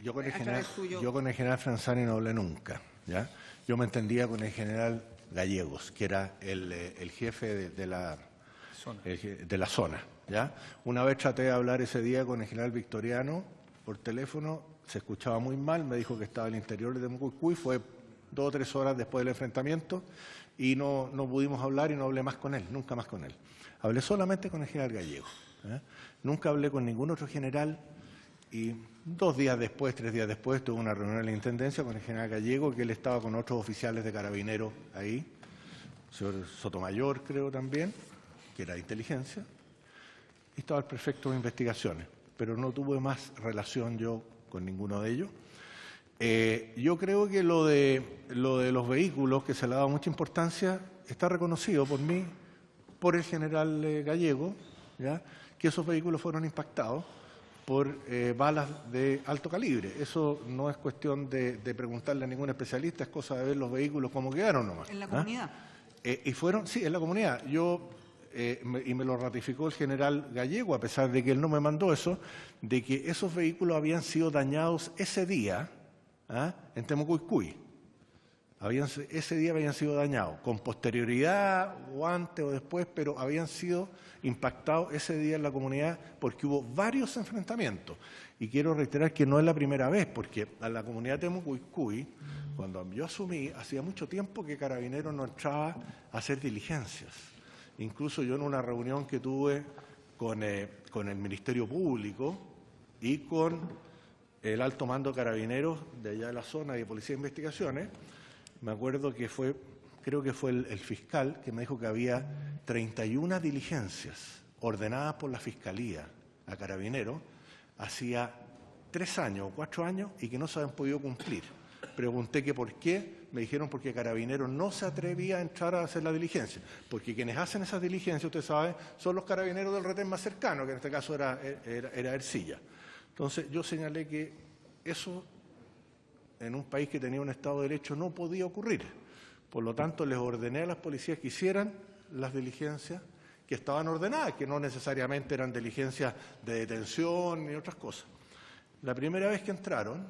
[SPEAKER 5] Yo con el general Franzani no hablé nunca, ¿ya? Yo me entendía con el general Gallegos, que era el jefe de la zona, ¿ya? Una vez traté de hablar ese día con el general Victoriano por teléfono, se escuchaba muy mal, me dijo que estaba al interior de Temucuicui, fue 2 o 3 horas después del enfrentamiento y no pudimos hablar y no hablé más con él, nunca más con él. Hablé solamente con el general Gallegos, ¿eh? Nunca hablé con ningún otro general y 2 días después, 3 días después, tuve una reunión en la Intendencia con el general Gallego, que él estaba con otros oficiales de Carabineros ahí, el señor Sotomayor creo también, que era de inteligencia, y estaba el prefecto de investigaciones, pero no tuve más relación yo con ninguno de ellos. Yo creo que lo de los vehículos, que se le ha dado mucha importancia, está reconocido por mí, por el general Gallego, ¿ya? Que esos vehículos fueron impactados por balas de alto calibre. Eso no es cuestión de preguntarle a ningún especialista, es cosa de ver los vehículos cómo quedaron nomás.
[SPEAKER 3] ¿En la comunidad?
[SPEAKER 5] Y fueron, sí, en la comunidad. Y me lo ratificó el general Gallego, a pesar de que él no me mandó eso, de que esos vehículos habían sido dañados ese día en Temucuicui. Ese día habían sido dañados, con posterioridad o antes o después, pero habían sido impactados ese día en la comunidad porque hubo varios enfrentamientos. Y quiero reiterar que no es la primera vez, porque a la comunidad de Temucuicui, cuando yo asumí, hacía mucho tiempo que Carabineros no entraba a hacer diligencias. Incluso yo en una reunión que tuve con el Ministerio Público y con el alto mando de Carabineros de allá de la zona de Policía de Investigaciones, me acuerdo que creo que fue el fiscal que me dijo que había 31 diligencias ordenadas por la Fiscalía a Carabineros hacía 3 años o 4 años y que no se habían podido cumplir. Pregunté que por qué, me dijeron porque Carabineros no se atrevía a entrar a hacer la diligencia, porque quienes hacen esas diligencias, usted sabe, son los carabineros del retén más cercano, que en este caso era Ercilla. Entonces yo señalé que eso en un país que tenía un Estado de Derecho no podía ocurrir. Por lo tanto, les ordené a las policías que hicieran las diligencias que estaban ordenadas, que no necesariamente eran diligencias de detención ni otras cosas. La primera vez que entraron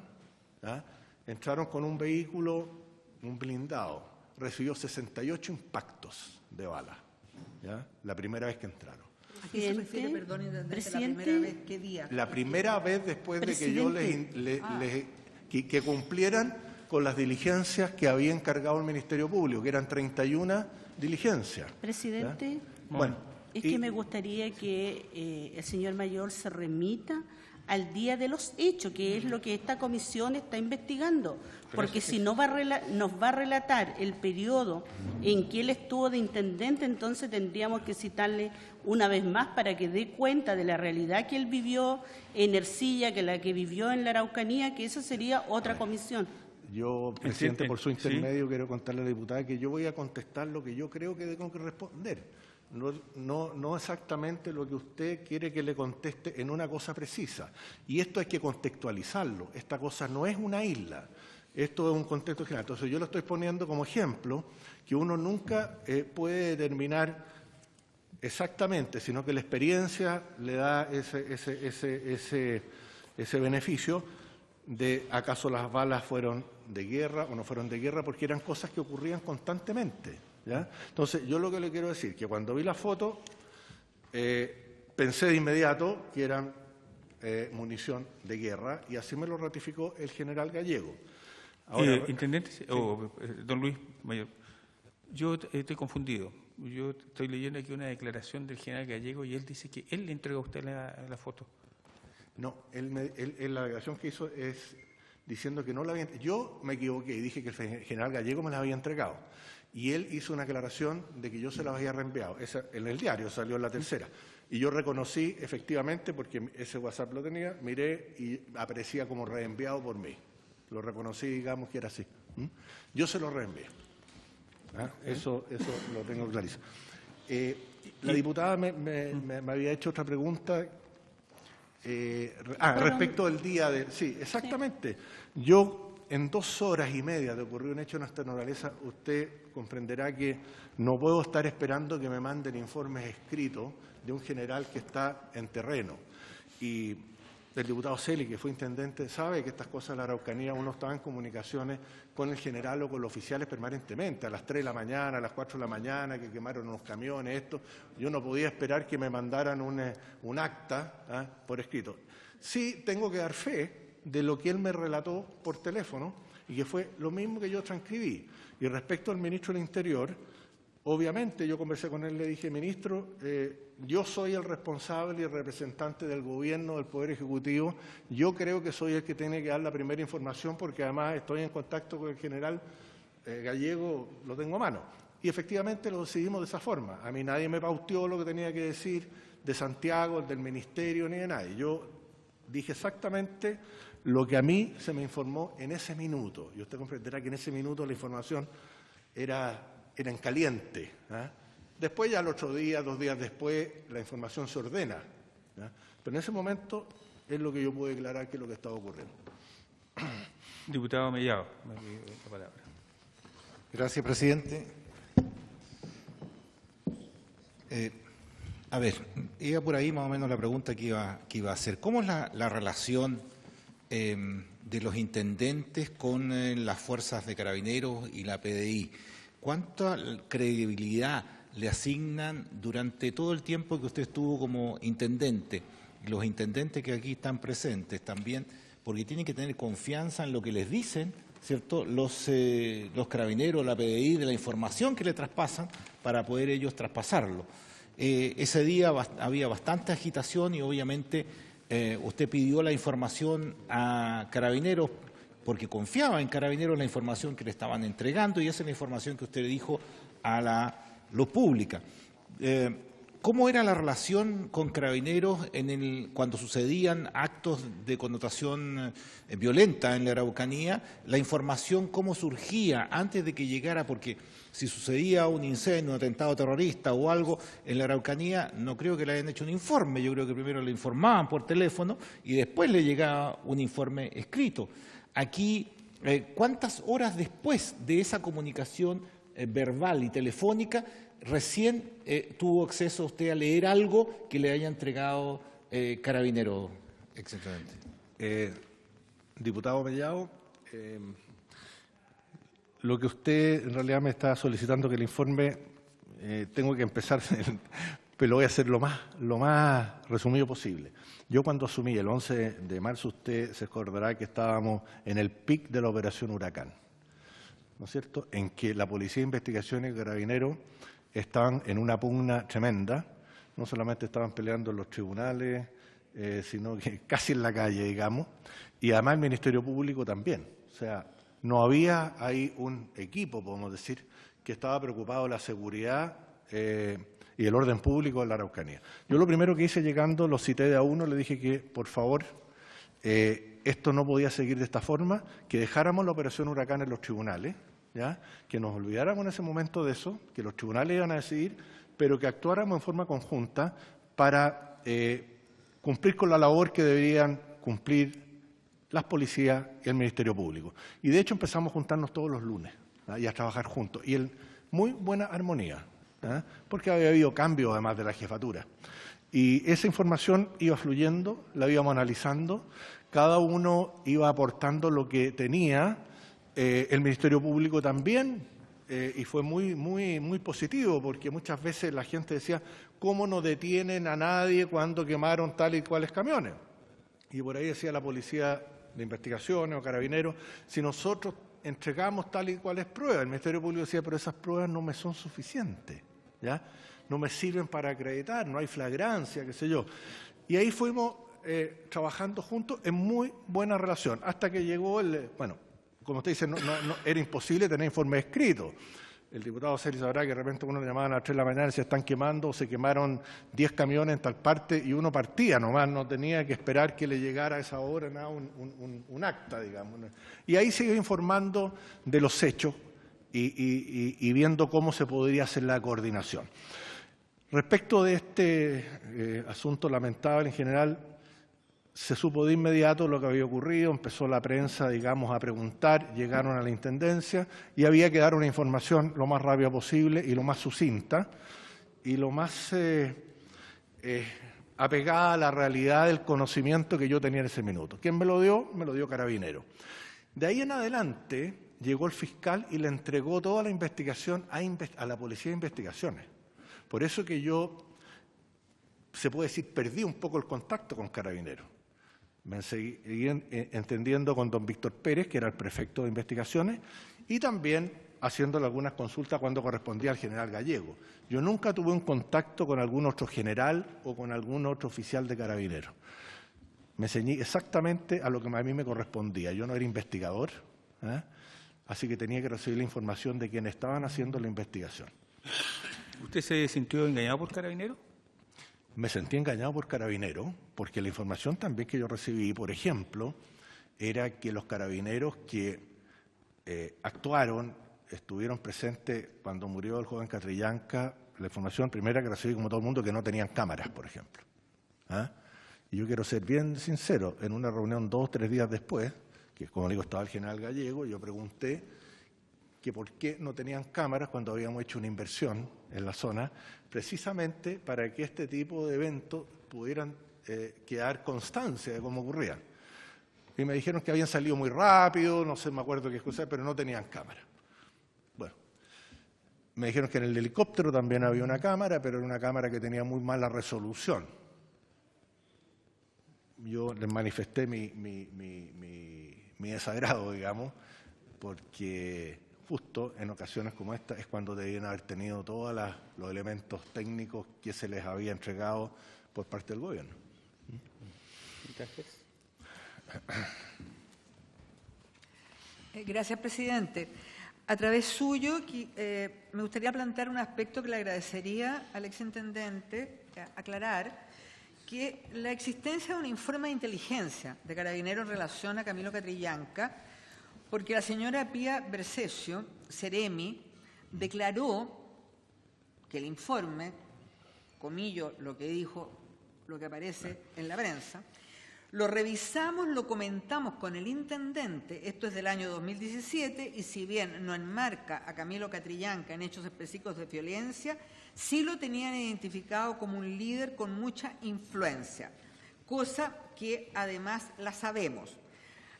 [SPEAKER 5] con un vehículo, un blindado, recibió 68 impactos de bala, ¿ya? La primera vez que entraron.
[SPEAKER 3] ¿A qué se refiere, perdón, intendente, la primera vez? ¿Qué día?
[SPEAKER 5] La primera vez después de que yo que cumplieran con las diligencias que había encargado el Ministerio Público, que eran 31 diligencias.
[SPEAKER 7] Presidente,
[SPEAKER 5] ¿ya? Bueno,
[SPEAKER 7] es que me gustaría que el señor Mayor se remita al día de los hechos, que es lo que esta comisión está investigando, porque si no nos va a relatar el periodo en que él estuvo de intendente, entonces tendríamos que citarle una vez más para que dé cuenta de la realidad que él vivió en Ercilla, que la que vivió en la Araucanía, que eso sería otra comisión.
[SPEAKER 5] Yo, presidente, por su intermedio, quiero contarle a la diputada que yo voy a contestar lo que yo creo que tengo que responder. No exactamente lo que usted quiere que le conteste en una cosa precisa. Y esto hay que contextualizarlo. Esta cosa no es una isla. Esto es un contexto general. Entonces yo lo estoy poniendo como ejemplo que uno nunca puede determinar exactamente, sino que la experiencia le da ese beneficio de acaso las balas fueron de guerra o no fueron de guerra, porque eran cosas que ocurrían constantemente. ¿Ya? Entonces, yo lo que le quiero decir, que cuando vi la foto, pensé de inmediato que eran munición de guerra, y así me lo ratificó el general Gallego. Ahora,
[SPEAKER 2] intendente, don Luis Mayor, yo estoy confundido. Yo estoy leyendo aquí una declaración del general Gallego y él dice que él le entregó a usted la foto.
[SPEAKER 5] No, la declaración que hizo es diciendo que no la había... Yo me equivoqué y dije que el general Gallego me la había entregado. Y él hizo una aclaración de que yo se las había reenviado. En el diario salió en la tercera. Y yo reconocí efectivamente, porque ese WhatsApp lo tenía, miré y aparecía como reenviado por mí. Lo reconocí, digamos que era así. Yo se lo reenvié. ¿Ah? Eso lo tengo clarísimo. La diputada me había hecho otra pregunta. Respecto del día de... Sí, exactamente. Sí. Yo... En 2 horas y media de ocurrir un hecho de esta naturaleza, usted comprenderá que no puedo estar esperando que me manden informes escritos de un general que está en terreno. Y el diputado Celi, que fue intendente, sabe que estas cosas de la Araucanía uno estaba en comunicaciones con el general o con los oficiales permanentemente, a las 3 de la mañana, a las 4 de la mañana, que quemaron unos camiones, esto. Yo no podía esperar que me mandaran un acta por escrito. Sí tengo que dar fe de lo que él me relató por teléfono y que fue lo mismo que yo transcribí. Y respecto al ministro del Interior, obviamente yo conversé con él, le dije, ministro, yo soy el responsable y el representante del gobierno, del Poder Ejecutivo, yo creo que soy el que tiene que dar la primera información porque además estoy en contacto con el general Gallego, lo tengo a mano. Y efectivamente lo decidimos de esa forma. A mí nadie me pauteó lo que tenía que decir de Santiago, del ministerio, ni de nadie. Yo dije exactamente lo que a mí se me informó en ese minuto. Y usted comprenderá que en ese minuto la información era en caliente. Después ya al otro día, 2 días después, la información se ordena. Pero en ese momento es lo que yo puedo declarar que es lo que estaba ocurriendo.
[SPEAKER 2] Diputado Mellado, me pide la palabra.
[SPEAKER 4] Gracias, presidente. A ver, iba por ahí más o menos la pregunta que iba a hacer. ¿Cómo es la relación de los intendentes con las fuerzas de Carabineros y la PDI? ¿Cuánta credibilidad le asignan durante todo el tiempo que usted estuvo como intendente? Los intendentes que aquí están presentes también, porque tienen que tener confianza en lo que les dicen, ¿cierto? Los Carabineros, la PDI, de la información que le traspasan para poder ellos traspasarlo. Ese día había bastante agitación y obviamente usted pidió la información a Carabineros porque confiaba en Carabineros la información que le estaban entregando y esa es la información que usted dijo a la luz pública. ¿Cómo era la relación con Carabineros cuando sucedían actos de connotación violenta en la Araucanía? La información, ¿cómo surgía antes de que llegara? Porque si sucedía un incendio, un atentado terrorista o algo en la Araucanía, no creo que le hayan hecho un informe. Yo creo que primero le informaban por teléfono y después le llegaba un informe escrito. Aquí, ¿cuántas horas después de esa comunicación verbal y telefónica recién tuvo acceso usted a leer algo que le haya entregado Carabineros?
[SPEAKER 5] Exactamente. Diputado Mellado, lo que usted en realidad me está solicitando que el informe, tengo que empezar pero lo voy a hacer lo más resumido posible. Yo cuando asumí el 11 de marzo, usted se acordará que estábamos en el pic de la operación Huracán, ¿no es cierto?, en que la Policía de Investigaciones y Carabineros estaban en una pugna tremenda, no solamente estaban peleando en los tribunales, sino que casi en la calle, digamos, y además el Ministerio Público también. O sea, no había ahí un equipo, podemos decir, que estaba preocupado de la seguridad y el orden público en la Araucanía. Yo lo primero que hice llegando, lo cité de a uno, le dije que, por favor, esto no podía seguir de esta forma, que dejáramos la operación Huracán en los tribunales, ¿ya?, que nos olvidáramos en ese momento de eso, que los tribunales iban a decidir, pero que actuáramos en forma conjunta para cumplir con la labor que deberían cumplir las policías y el Ministerio Público. Y de hecho empezamos a juntarnos todos los lunes, ¿no?, y a trabajar juntos, y en muy buena armonía, ¿no?, porque había habido cambios además de la jefatura. Y esa información iba fluyendo, la íbamos analizando, cada uno iba aportando lo que tenía, el Ministerio Público también, y fue muy positivo, porque muchas veces la gente decía, ¿cómo no detienen a nadie cuando quemaron tal y cuales camiones? Y por ahí decía la Policía de Investigaciones o Carabineros, si nosotros entregamos tal y cuales pruebas, el Ministerio Público decía, pero esas pruebas no me son suficientes, ¿ya?, no me sirven para acreditar, no hay flagrancia, qué sé yo. Y ahí fuimos trabajando juntos en muy buena relación, hasta que llegó bueno, como usted dice, no, era imposible tener informe escrito. El diputado Celi sabrá que de repente uno le llamaban a las 3 de la mañana y se están quemando, o se quemaron 10 camiones en tal parte, y uno partía nomás, no tenía que esperar que le llegara a esa hora nada, un acta, digamos. Y ahí se iba informando de los hechos y viendo cómo se podría hacer la coordinación. Respecto de este asunto lamentable en general, se supo de inmediato lo que había ocurrido, empezó la prensa, digamos, a preguntar, llegaron a la Intendencia y había que dar una información lo más rápida posible y lo más sucinta y lo más apegada a la realidad del conocimiento que yo tenía en ese minuto. ¿Quién me lo dio? Me lo dio Carabinero. De ahí en adelante llegó el fiscal y le entregó toda la investigación a la Policía de Investigaciones. Por eso que yo, se puede decir, perdí un poco el contacto con Carabineros. Me seguí entendiendo con don Víctor Pérez, que era el prefecto de investigaciones, y también haciéndole algunas consultas cuando correspondía al general Gallego. Yo nunca tuve un contacto con algún otro general o con algún otro oficial de Carabineros. Me ceñí exactamente a lo que a mí me correspondía. Yo no era investigador, así que tenía que recibir la información de quienes estaban haciendo la investigación.
[SPEAKER 2] ¿Usted se sintió engañado por Carabineros?
[SPEAKER 5] Me sentí engañado por Carabineros, porque la información también que yo recibí, por ejemplo, era que los carabineros que actuaron, estuvieron presentes cuando murió el joven Catrillanca, la información primera que recibí, como todo el mundo, que no tenían cámaras, por ejemplo. Y yo quiero ser bien sincero, en una reunión 2 o 3 días después, que como digo estaba el general Gallego, yo pregunté que por qué no tenían cámaras cuando habíamos hecho una inversión en la zona, precisamente para que este tipo de eventos pudieran quedar constancia de cómo ocurrían. Y me dijeron que habían salido muy rápido, no sé, me acuerdo qué cosa, pero no tenían cámara. Bueno, me dijeron que en el helicóptero también había una cámara, pero era una cámara que tenía muy mala resolución. Yo les manifesté mi desagrado, digamos, porque justo en ocasiones como esta es cuando debían haber tenido todos los elementos técnicos que se les había entregado por parte del gobierno.
[SPEAKER 3] Gracias, presidente. A través suyo, me gustaría plantear un aspecto que le agradecería al exintendente aclarar, que la existencia de un informe de inteligencia de Carabineros en relación a Camilo Catrillanca, porque la señora Pía Bercesio, Seremi, declaró que el informe, comillo lo que dijo, lo que aparece en la prensa, lo revisamos, lo comentamos con el intendente, esto es del año 2017, y si bien no enmarca a Camilo Catrillanca en hechos específicos de violencia, sí lo tenían identificado como un líder con mucha influencia, cosa que además la sabemos.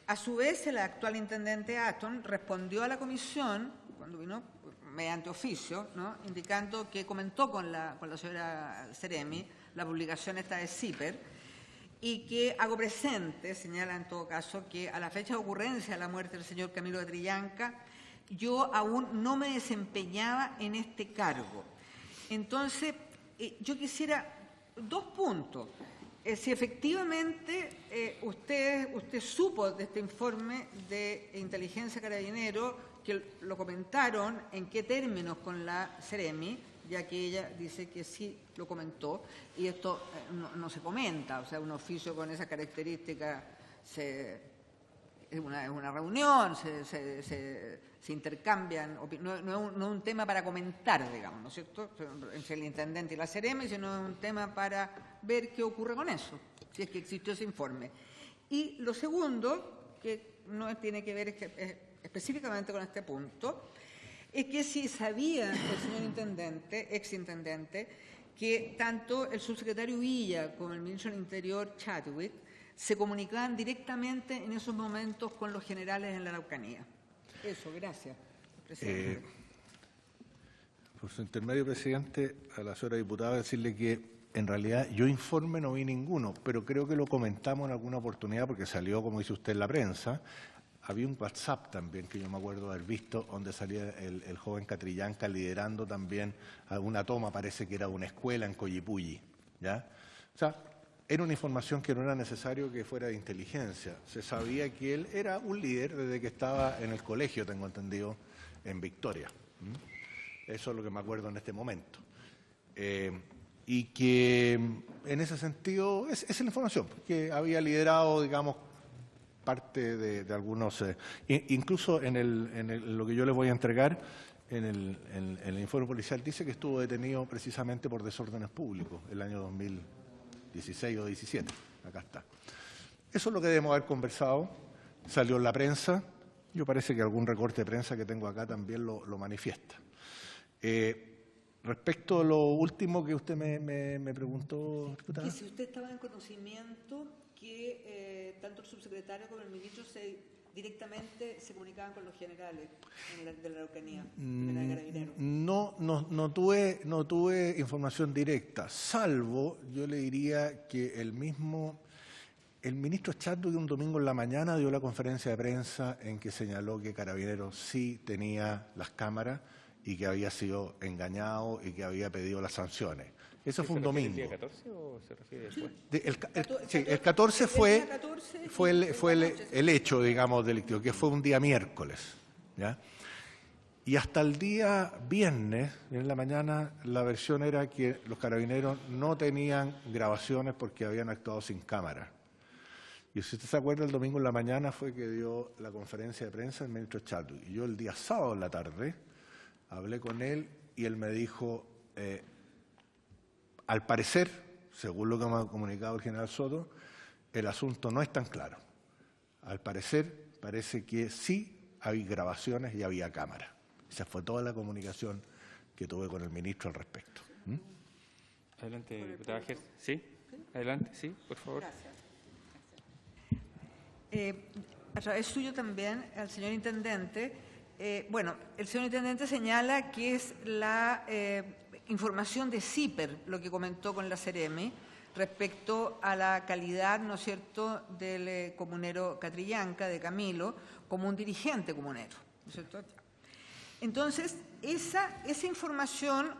[SPEAKER 3] A su vez, el actual intendente Aston respondió a la comisión, cuando vino, mediante oficio, ¿no?, indicando que comentó con la señora Seremi la publicación esta de CIPER y que hago presente, señala en todo caso, que a la fecha de ocurrencia de la muerte del señor Camilo Catrillanca, yo aún no me desempeñaba en este cargo. Entonces, yo quisiera 2 puntos. Si efectivamente usted supo de este informe de inteligencia carabinero, que lo comentaron en qué términos con la Seremi, ya que ella dice que sí lo comentó, y esto no se comenta, o sea, un oficio con esa característica es una reunión, se intercambian, no es un tema para comentar, digamos, ¿no es cierto?, entre el intendente y la Seremi, sino es un tema para ver qué ocurre con eso, si es que existió ese informe. Y lo segundo, que no tiene que ver específicamente con este punto, es que si sabía el señor intendente, exintendente, que tanto el subsecretario Villa como el ministro del Interior, Chadwick, se comunicaban directamente en esos momentos con los generales en la Araucanía. Eso, gracias, presidente.
[SPEAKER 5] Por su intermedio, presidente, a la señora diputada decirle que en realidad yo informe no vi ninguno, pero creo que lo comentamos en alguna oportunidad porque salió, como dice usted, en la prensa. Había un WhatsApp también que yo me acuerdo haber visto, donde salía el joven Catrillanca liderando también alguna toma, parece que era de una escuela en Collipulli, ¿ya? O sea, era una información que no era necesario que fuera de inteligencia. Se sabía que él era un líder desde que estaba en el colegio, tengo entendido, en Victoria. Eso es lo que me acuerdo en este momento. Y que en ese sentido, esa es la información, que había liderado, digamos, parte de algunos, incluso en lo que yo les voy a entregar, en el informe policial dice que estuvo detenido precisamente por desórdenes públicos el año 2016 o 17. Acá está. Eso es lo que debemos haber conversado. Salió en la prensa. Yo parece que algún recorte de prensa que tengo acá también lo manifiesta. Respecto a lo último que usted me preguntó, diputada.
[SPEAKER 3] Que si usted estaba en conocimiento que tanto el subsecretario como el ministro directamente se comunicaban con los generales de la Araucanía, de la Carabineros.
[SPEAKER 5] No tuve información directa, salvo, yo le diría que el ministro Chadwick un domingo en la mañana dio la conferencia de prensa en que señaló que Carabineros sí tenía las cámaras y que había sido engañado y que había pedido las sanciones. Eso fue un domingo.
[SPEAKER 2] ¿El día 14 o se refiere después?
[SPEAKER 5] El 14 fue el hecho, digamos, delictivo, que fue un día miércoles, ¿ya? Y hasta el día viernes, en la mañana, la versión era que los carabineros no tenían grabaciones porque habían actuado sin cámara. Y si usted se acuerda, el domingo en la mañana fue que dio la conferencia de prensa el ministro Chadwick. Y yo el día sábado en la tarde hablé con él y él me dijo, al parecer, según lo que me ha comunicado el general Soto, el asunto no es tan claro. Al parecer, parece que sí hay grabaciones y había cámara. Esa fue toda la comunicación que tuve con el ministro al respecto.
[SPEAKER 2] Adelante, diputada Gers. ¿Sí? Adelante, sí, por favor.
[SPEAKER 3] Gracias. A través suyo también, al señor intendente, el señor intendente señala que es la información de CIPER, lo que comentó con la Seremi, respecto a la calidad, ¿no es cierto?, del comunero Catrillanca, de Camilo, como un dirigente comunero, ¿no es cierto? Entonces, esa información,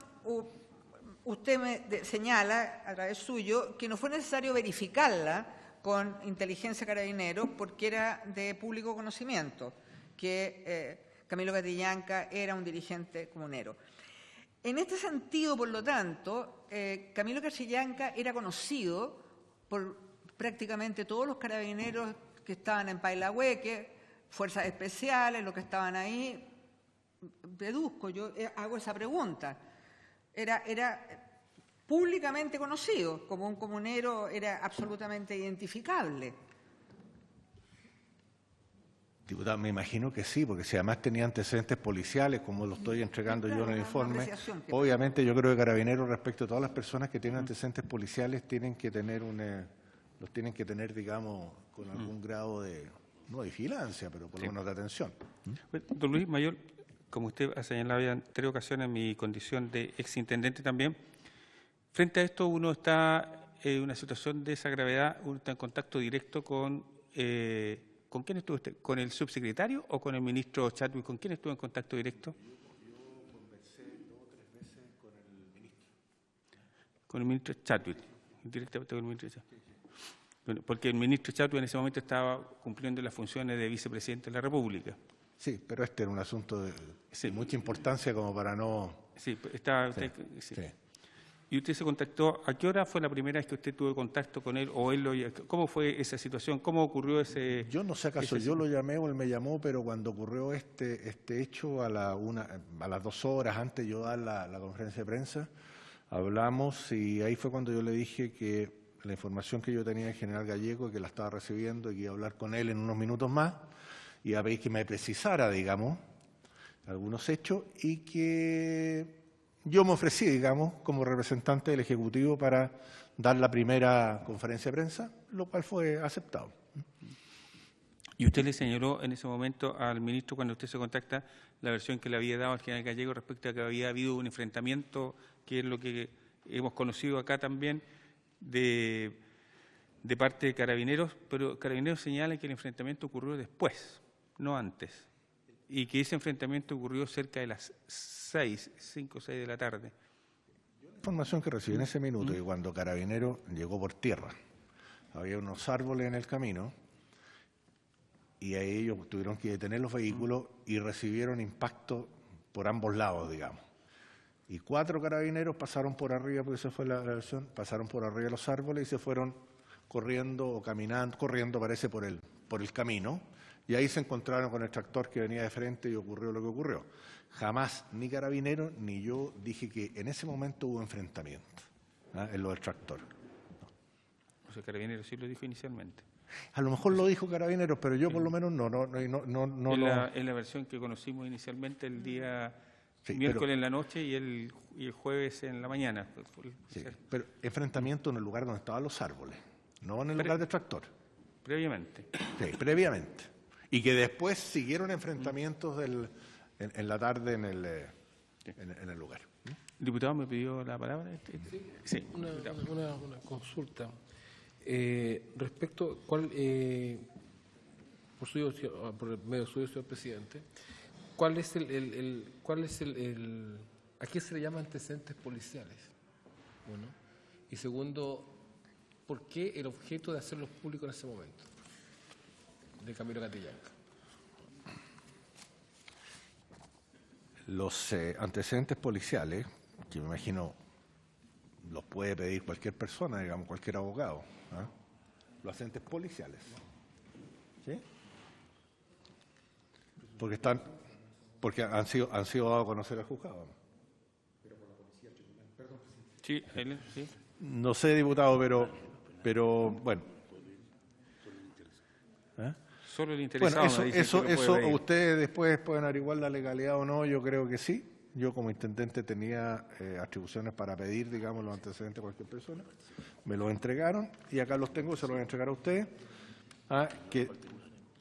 [SPEAKER 3] usted me señala, a través suyo, que no fue necesario verificarla con inteligencia Carabineros porque era de público conocimiento, que Camilo Catrillanca era un dirigente comunero. En este sentido, por lo tanto, Camilo Catrillanca era conocido por prácticamente todos los carabineros que estaban en Pailahueque, fuerzas especiales, los que estaban ahí. Deduzco, yo hago esa pregunta. Era públicamente conocido como un comunero, era absolutamente identificable.
[SPEAKER 5] Diputado, me imagino que sí, porque si además tenía antecedentes policiales, como lo estoy entregando yo en el informe, obviamente yo creo que Carabineros, respecto a todas las personas que tienen antecedentes policiales, tienen que tener los tienen que tener, digamos, con algún grado de, no de vigilancia, pero por lo menos de atención.
[SPEAKER 2] Don Luis Mayor, como usted ha señalado ya en 3 ocasiones, mi condición de exintendente también. Frente a esto, uno está en una situación de esa gravedad, uno está en contacto directo con ¿con quién estuvo usted? ¿Con el subsecretario o con el ministro Chadwick? ¿Con quién estuvo en contacto directo?
[SPEAKER 5] Yo conversé 2 o 3 veces con el ministro.
[SPEAKER 2] Con el ministro Chadwick, directamente con el ministro Chadwick. Bueno, porque el ministro Chadwick en ese momento estaba cumpliendo las funciones de vicepresidente de la República.
[SPEAKER 5] Sí, pero este era un asunto de mucha importancia como para no...
[SPEAKER 2] Sí, estaba usted...
[SPEAKER 5] Sí.
[SPEAKER 2] ¿Y usted se contactó? ¿A qué hora fue la primera vez que usted tuvo contacto con él o él cómo fue esa situación? ¿Cómo ocurrió ese...?
[SPEAKER 5] Yo no sé acaso yo lo llamé o él me llamó, pero cuando ocurrió este hecho a las 2 horas antes de yo dar la conferencia de prensa, hablamos y ahí fue cuando yo le dije que la información que yo tenía del general Gallego, que la estaba recibiendo y que iba a hablar con él en unos minutos más, y a pedir que me precisara, digamos, algunos hechos y que yo me ofrecí, digamos, como representante del Ejecutivo para dar la primera conferencia de prensa, lo cual fue aceptado.
[SPEAKER 2] ¿Y usted le señaló en ese momento al ministro, cuando usted se contacta, la versión que le había dado al general Gallego respecto a que había habido un enfrentamiento, que es lo que hemos conocido acá también, de parte de Carabineros, pero Carabineros señala que el enfrentamiento ocurrió después, no antes, y que ese enfrentamiento ocurrió cerca de las 5 o 6 de la tarde?
[SPEAKER 5] La información que recibí en ese minuto, que cuando Carabineros llegó por tierra, había unos árboles en el camino y ahí ellos tuvieron que detener los vehículos y recibieron impacto por ambos lados, digamos. Y 4 carabineros pasaron por arriba, porque esa fue la versión, pasaron por arriba de los árboles y se fueron corriendo o caminando, corriendo parece por el camino, y ahí se encontraron con el tractor que venía de frente y ocurrió lo que ocurrió. Jamás ni Carabineros ni yo dije que en ese momento hubo enfrentamiento en lo del tractor.
[SPEAKER 2] O sea, Carabineros sí lo dijo inicialmente.
[SPEAKER 5] A lo mejor lo dijo Carabineros, pero yo por lo menos no.
[SPEAKER 2] En la versión que conocimos inicialmente el día miércoles en la noche y el jueves en la mañana.
[SPEAKER 5] Sí, pero enfrentamiento en el lugar donde estaban los árboles, no en el lugar del tractor.
[SPEAKER 2] Previamente.
[SPEAKER 5] Sí, previamente. Y que después siguieron enfrentamientos en la tarde en el lugar.
[SPEAKER 2] ¿El diputado me pidió la palabra?
[SPEAKER 8] Sí, una consulta. Respecto, por el medio suyo, señor presidente, ¿cuál es a qué se le llama antecedentes policiales? Bueno, y segundo, ¿por qué el objeto de hacerlos públicos en ese momento de Camilo Catrillanca?
[SPEAKER 5] Los antecedentes policiales, que me imagino los puede pedir cualquier persona, digamos, cualquier abogado. Los antecedentes policiales. ¿Sí? Porque han sido dados a conocer al juzgado.
[SPEAKER 2] Sí, sí.
[SPEAKER 5] No sé, diputado, pero bueno.
[SPEAKER 2] Solo el interesado.
[SPEAKER 5] Bueno, eso ustedes después pueden averiguar la legalidad o no, yo creo que sí. Yo como intendente tenía atribuciones para pedir, digamos, los antecedentes de cualquier persona. Me los entregaron y acá los tengo, se los voy a entregar a ustedes. Que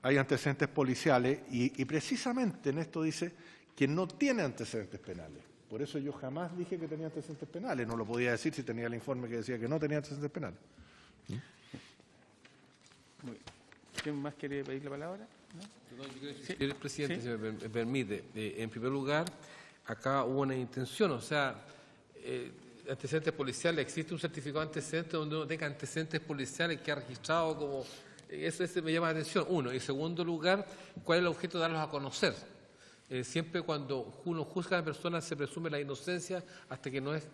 [SPEAKER 5] hay antecedentes policiales y precisamente en esto dice que no tiene antecedentes penales. Por eso yo jamás dije que tenía antecedentes penales. No lo podía decir si tenía el informe que decía que no tenía antecedentes penales.
[SPEAKER 2] Muy bien. ¿Quién más quiere pedir la palabra? ¿No?
[SPEAKER 8] Señor presidente, si me permite, en primer lugar, acá hubo una intención, o sea, antecedentes policiales, existe un certificado de antecedentes donde uno tenga antecedentes policiales que ha registrado como... Eso me llama la atención, uno. Y en segundo lugar, ¿cuál es el objeto de darlos a conocer? Siempre cuando uno juzga a la persona se presume la inocencia hasta que no es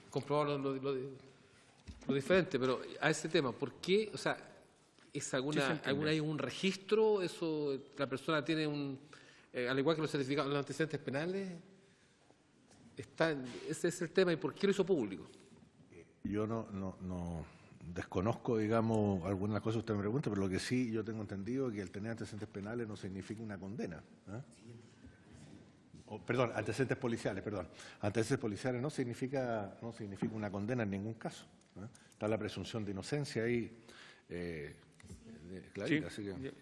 [SPEAKER 8] comprobado lo diferente. Pero a ese tema, ¿por qué? O sea, ¿es hay un registro? ¿Eso la persona tiene al igual que los certificados, los antecedentes penales? Ese es el tema. ¿Y por qué lo hizo público?
[SPEAKER 5] Yo no desconozco, digamos, algunas cosas que usted me pregunta, pero lo que sí yo tengo entendido es que el tener antecedentes penales no significa una condena. Perdón, antecedentes policiales, perdón. Antecedentes policiales no significa una condena en ningún caso. Está la presunción de inocencia ahí clarita,
[SPEAKER 2] sí.
[SPEAKER 5] así que...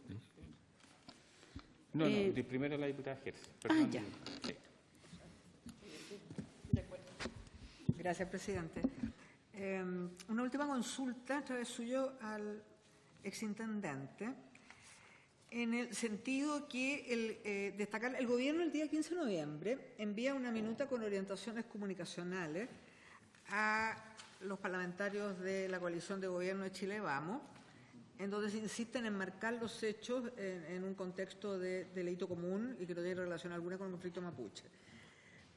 [SPEAKER 2] No, de primero la diputada Gers.
[SPEAKER 7] Ya.
[SPEAKER 2] Sí.
[SPEAKER 3] Gracias, presidente. Una última consulta a través suyo al exintendente, en el sentido que destacar, el Gobierno el día 15 de noviembre envía una minuta con orientaciones comunicacionales a los parlamentarios de la coalición de gobierno de Chile Vamos, en donde se insiste en enmarcar los hechos en un contexto de delito común y que no tiene relación alguna con el conflicto mapuche.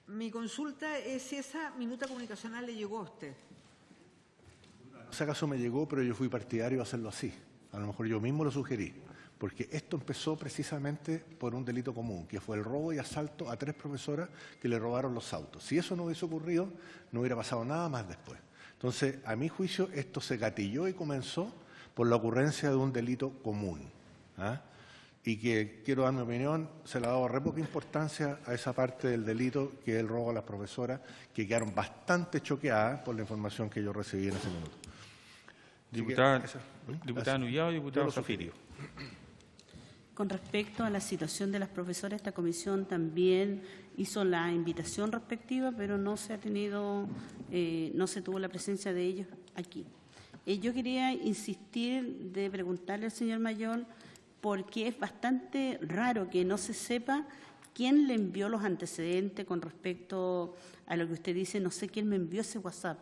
[SPEAKER 3] Mi consulta es si esa minuta comunicacional le llegó a usted.
[SPEAKER 5] Si acaso me llegó, pero yo fui partidario de hacerlo así. A lo mejor yo mismo lo sugerí, porque esto empezó precisamente por un delito común, que fue el robo y asalto a 3 profesoras que le robaron los autos. Si eso no hubiese ocurrido, no hubiera pasado nada más después. Entonces, a mi juicio, esto se gatilló y comenzó por la ocurrencia de un delito común. Y que, quiero dar mi opinión, se le ha dado re poca importancia a esa parte del delito que es el robo a las profesoras, que quedaron bastante choqueadas por la información que yo recibí en ese minuto.
[SPEAKER 2] Diputada Nullado y diputado Zafirio.
[SPEAKER 7] Con respecto a la situación de las profesoras, esta comisión también hizo la invitación respectiva, pero no se tuvo la presencia de ellos aquí. Yo quería insistir de preguntarle al señor Mayor, porque es bastante raro que no se sepa quién le envió los antecedentes con respecto a lo que usted dice, no sé quién me envió ese WhatsApp,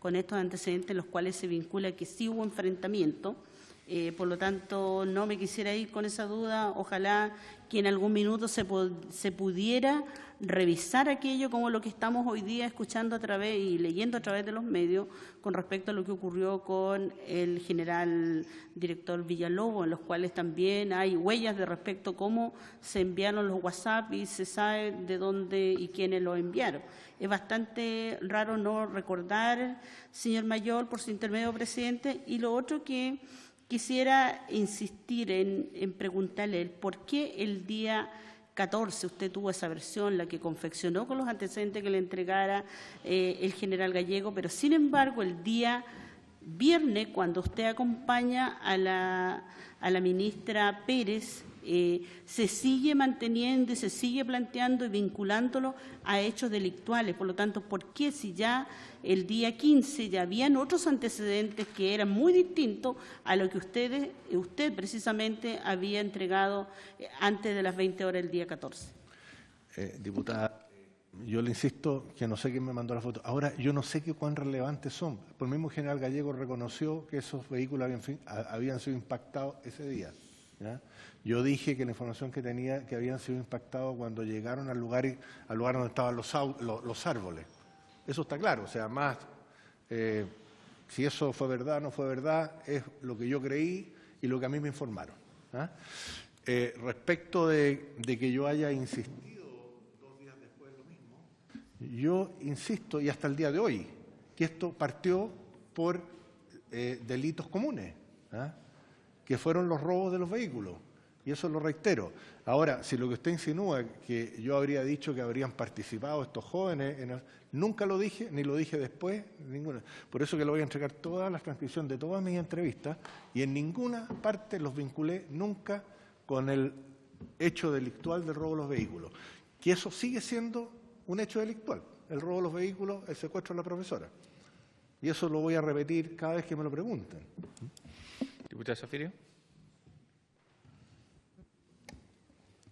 [SPEAKER 7] con estos antecedentes los cuales se vincula que sí hubo enfrentamiento. Por lo tanto, no me quisiera ir con esa duda. Ojalá que en algún minuto se pudiera revisar aquello como lo que estamos hoy día escuchando a través y leyendo a través de los medios con respecto a lo que ocurrió con el general director Villalobos, en los cuales también hay huellas de respecto a cómo se enviaron los WhatsApp y se sabe de dónde y quiénes los enviaron. Es bastante raro no recordar, señor Mayor, por su intermedio, presidente. Y lo otro que quisiera insistir en preguntarle por qué el día 14 usted tuvo esa versión, la que confeccionó con los antecedentes que le entregara el general Gallego, pero sin embargo el día viernes, cuando usted acompaña a la ministra Pérez, se sigue manteniendo y se sigue planteando y vinculándolo a hechos delictuales. Por lo tanto, ¿por qué si ya el día 15 ya habían otros antecedentes que eran muy distintos a lo que usted precisamente había entregado antes de las 20 horas del día 14?
[SPEAKER 5] Diputada, yo le insisto que no sé quién me mandó la foto. Ahora, yo no sé cuán relevantes son. Por el mismo general Gallego reconoció que esos vehículos habían sido impactados ese día. ¿Ya? Yo dije que la información que tenía, que habían sido impactados cuando llegaron al lugar donde estaban los árboles. Eso está claro, o sea, más, si eso fue verdad o no fue verdad, es lo que yo creí y lo que a mí me informaron. Respecto de que yo haya insistido 2 días después lo mismo, yo insisto, y hasta el día de hoy, que esto partió por delitos comunes, que fueron los robos de los vehículos. Y eso lo reitero. Ahora, si lo que usted insinúa que yo habría dicho que habrían participado estos jóvenes, nunca lo dije, ni lo dije después, ninguna. Por eso que le voy a entregar todas las transcripciones de todas mis entrevistas y en ninguna parte los vinculé nunca con el hecho delictual del robo de los vehículos. Que eso sigue siendo un hecho delictual, el robo de los vehículos, el secuestro de la profesora. Y eso lo voy a repetir cada vez que me lo pregunten.
[SPEAKER 2] Diputada Zafirio.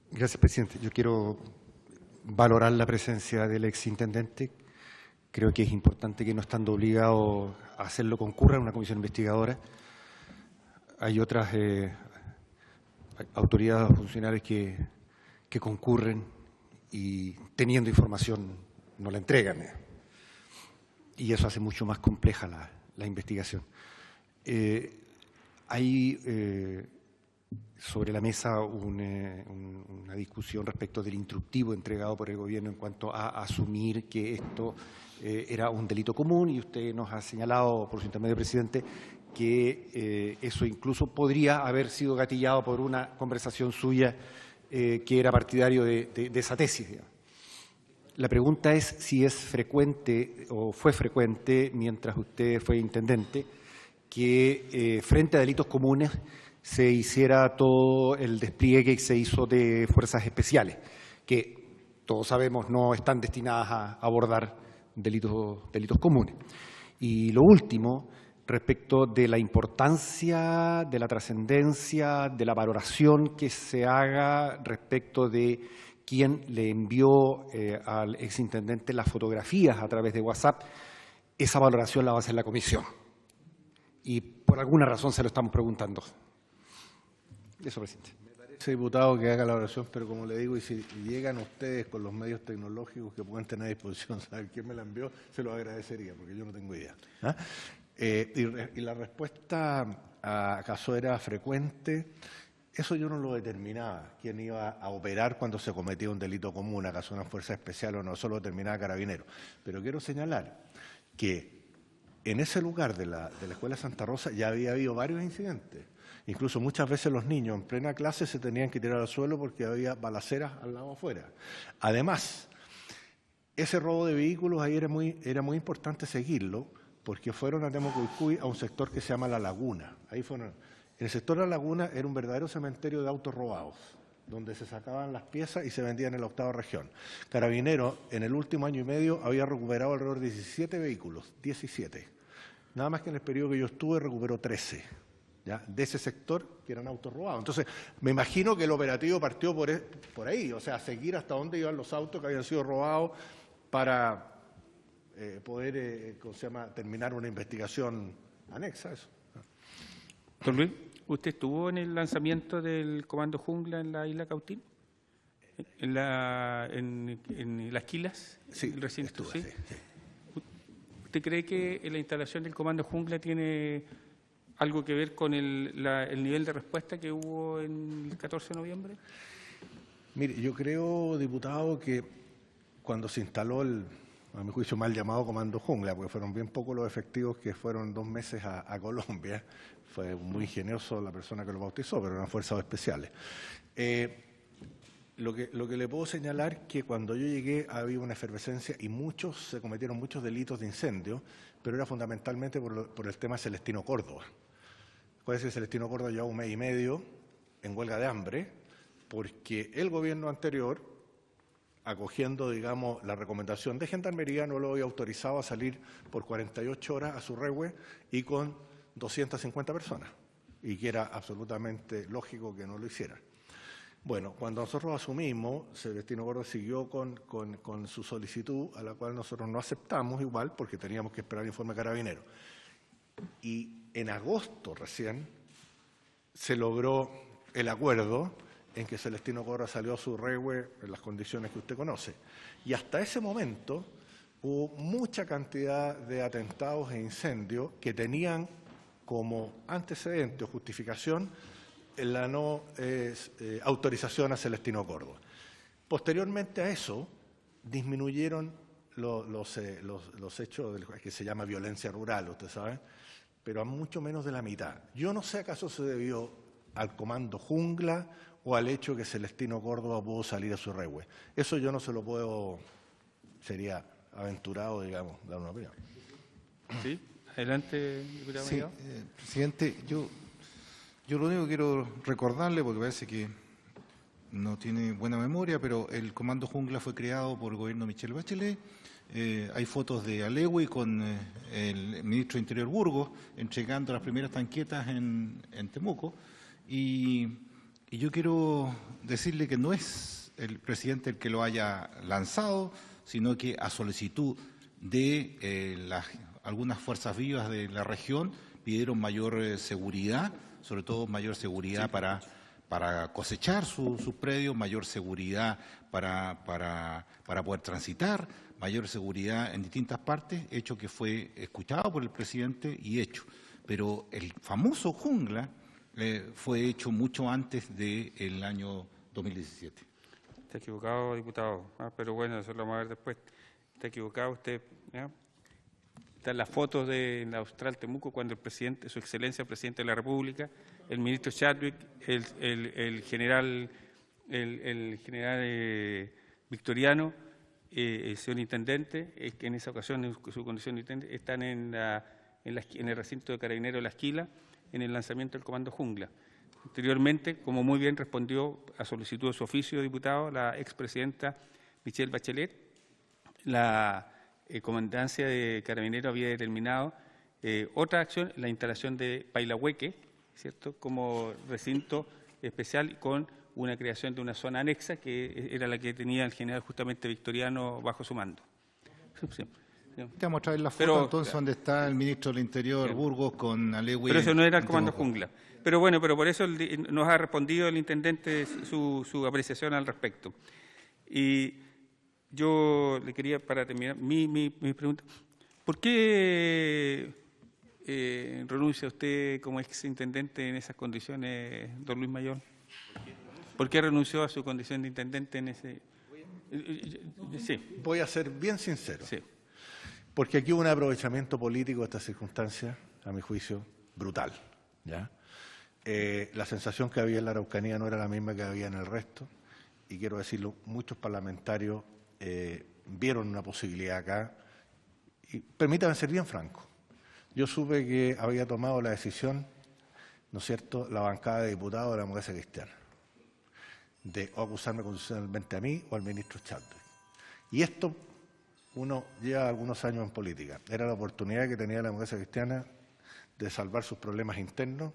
[SPEAKER 9] Gracias, presidente. Yo quiero valorar la presencia del exintendente. Creo que es importante que, no estando obligado a hacerlo, concurra en una comisión investigadora. Hay otras autoridades o funcionarios que concurren y, teniendo información, no la entregan. Y eso hace mucho más compleja la investigación. Hay sobre la mesa una discusión respecto del instructivo entregado por el Gobierno en cuanto a asumir que esto era un delito común, y usted nos ha señalado, por su intermedio, presidente, que eso incluso podría haber sido gatillado por una conversación suya que era partidario de esa tesis. Digamos. La pregunta es si es frecuente o fue frecuente mientras usted fue intendente que frente a delitos comunes se hiciera todo el despliegue que se hizo de fuerzas especiales, que todos sabemos no están destinadas a abordar delitos comunes. Y lo último, respecto de la importancia, de la trascendencia, de la valoración que se haga respecto de quién le envió al exintendente las fotografías a través de WhatsApp, esa valoración la va a hacer la comisión. Y por alguna razón se lo estamos preguntando. Eso, presidente.
[SPEAKER 5] Ese diputado que haga la oración, pero como le digo, y si llegan ustedes con los medios tecnológicos que pueden tener a disposición, saber quién me la envió, se lo agradecería, porque yo no tengo idea. Y la respuesta acaso era frecuente. Eso yo no lo determinaba, quién iba a operar cuando se cometía un delito común, acaso una fuerza especial o no, eso lo determinaba Carabineros. Pero quiero señalar que en ese lugar de la Escuela Santa Rosa ya había habido varios incidentes. Incluso muchas veces los niños en plena clase se tenían que tirar al suelo porque había balaceras al lado afuera. Además, ese robo de vehículos ahí era muy importante seguirlo, porque fueron a Temucuicui a un sector que se llama La Laguna. Ahí fueron. El sector de La Laguna era un verdadero cementerio de autos robados, donde se sacaban las piezas y se vendían en la 8ª región. Carabineros, en el último año y medio, había recuperado alrededor de 17 vehículos, 17. Nada más que en el periodo que yo estuve, recuperó 13, ¿ya? De ese sector que eran autos robados. Entonces, me imagino que el operativo partió por ahí, o sea, seguir hasta dónde iban los autos que habían sido robados para poder terminar una investigación anexa a eso.
[SPEAKER 2] Don Luis, ¿usted estuvo en el lanzamiento del Comando Jungla en la isla Cautín? ¿En las Quilas?
[SPEAKER 5] Sí,
[SPEAKER 2] el recinto,
[SPEAKER 5] estuve,
[SPEAKER 2] ¿sí?
[SPEAKER 5] sí.
[SPEAKER 2] ¿Usted cree que la instalación del Comando Jungla tiene algo que ver con el nivel de respuesta que hubo en el 14 de noviembre?
[SPEAKER 5] Mire, yo creo, diputado, que cuando se instaló a mi juicio, mal llamado Comando Jungla, porque fueron bien pocos los efectivos que fueron 2 meses a Colombia. Fue muy ingenioso la persona que lo bautizó, pero eran fuerzas especiales. Lo que le puedo señalar es que cuando yo llegué había una efervescencia y se cometieron muchos delitos de incendio, pero era fundamentalmente por el tema Celestino Córdoba. Acuérdense que Celestino Córdoba llevaba 1 mes y medio en huelga de hambre, porque el gobierno anterior, acogiendo, digamos, la recomendación de Gendarmería, no lo había autorizado a salir por 48 horas a su rehue y con 250 personas, y que era absolutamente lógico que no lo hicieran. Bueno, cuando nosotros asumimos, Celestino Córdoba siguió con su solicitud, a la cual nosotros no aceptamos igual, porque teníamos que esperar el informe de Carabineros. Y en agosto recién se logró el acuerdo en que Celestino Córdoba salió a su rehue en las condiciones que usted conoce. Y hasta ese momento hubo mucha cantidad de atentados e incendios que tenían como antecedente o justificación la no autorización a Celestino Córdoba. Posteriormente a eso, disminuyeron los hechos que se llama violencia rural, usted sabe, pero a mucho menos de la mitad. Yo no sé acaso se debió al Comando Jungla o al hecho que Celestino Córdoba pudo salir a su rehue. Eso yo no se lo puedo, sería aventurado, digamos, dar una opinión.
[SPEAKER 2] Sí, adelante, diputado.
[SPEAKER 4] Sí, presidente, yo lo único que quiero recordarle, porque parece que no tiene buena memoria, pero el Comando Jungla fue creado por el gobierno de Michelle Bachelet. Hay fotos de Alewi con el ministro de Interior Burgos entregando las primeras tanquetas en Temuco. Y yo quiero decirle que no es el presidente el que lo haya lanzado, sino que a solicitud de algunas fuerzas vivas de la región pidieron mayor seguridad, sobre todo mayor seguridad para cosechar sus predios, mayor seguridad para poder transitar, mayor seguridad en distintas partes, hecho que fue escuchado por el presidente y hecho. Pero el famoso Jungla fue hecho mucho antes del año 2017.
[SPEAKER 2] Está equivocado, diputado, pero bueno, eso lo vamos a ver después. Está equivocado usted, ¿ya? Están las fotos de la Austral Temuco cuando el presidente, su excelencia, el presidente de la República, el ministro Chadwick, el general Victoriano, el señor intendente, que en esa ocasión, en su condición de intendente, están en el recinto de Carabineros de La Esquila, en el lanzamiento del Comando Jungla. Anteriormente, como muy bien respondió a solicitud de su oficio de diputado la expresidenta Michelle Bachelet, la Comandancia de Carabineros había determinado otra acción, la instalación de Pailahueque, ¿cierto?, como recinto especial con una creación de una zona anexa que era la que tenía el general justamente Victoriano bajo su mando. Sí.
[SPEAKER 4] Vamos a traer la foto
[SPEAKER 2] Pero,
[SPEAKER 4] entonces donde está el ministro del Interior, Burgos, con Alewi.
[SPEAKER 2] Pero eso no era el Comando Jungla. Pero bueno, por eso nos ha respondido el intendente su apreciación al respecto. Y yo le quería, para terminar, mi pregunta, ¿por qué renuncia usted como exintendente en esas condiciones, don Luis Mayol? ¿Por qué renunció a su condición de intendente en ese...? Sí.
[SPEAKER 5] Voy a ser bien sincero.
[SPEAKER 2] Sí.
[SPEAKER 5] Porque aquí hubo un aprovechamiento político de estas circunstancias, a mi juicio, brutal. ¿Ya? La sensación que había en la Araucanía no era la misma que había en el resto, y quiero decirlo, muchos parlamentarios vieron una posibilidad acá, y permítanme ser bien franco. Yo supe que había tomado la decisión, ¿no es cierto?, la bancada de diputados de la Democracia Cristiana, de o acusarme constitucionalmente a mí o al ministro Chadwick. Y esto, uno lleva algunos años en política. Era la oportunidad que tenía la Democracia Cristiana de salvar sus problemas internos,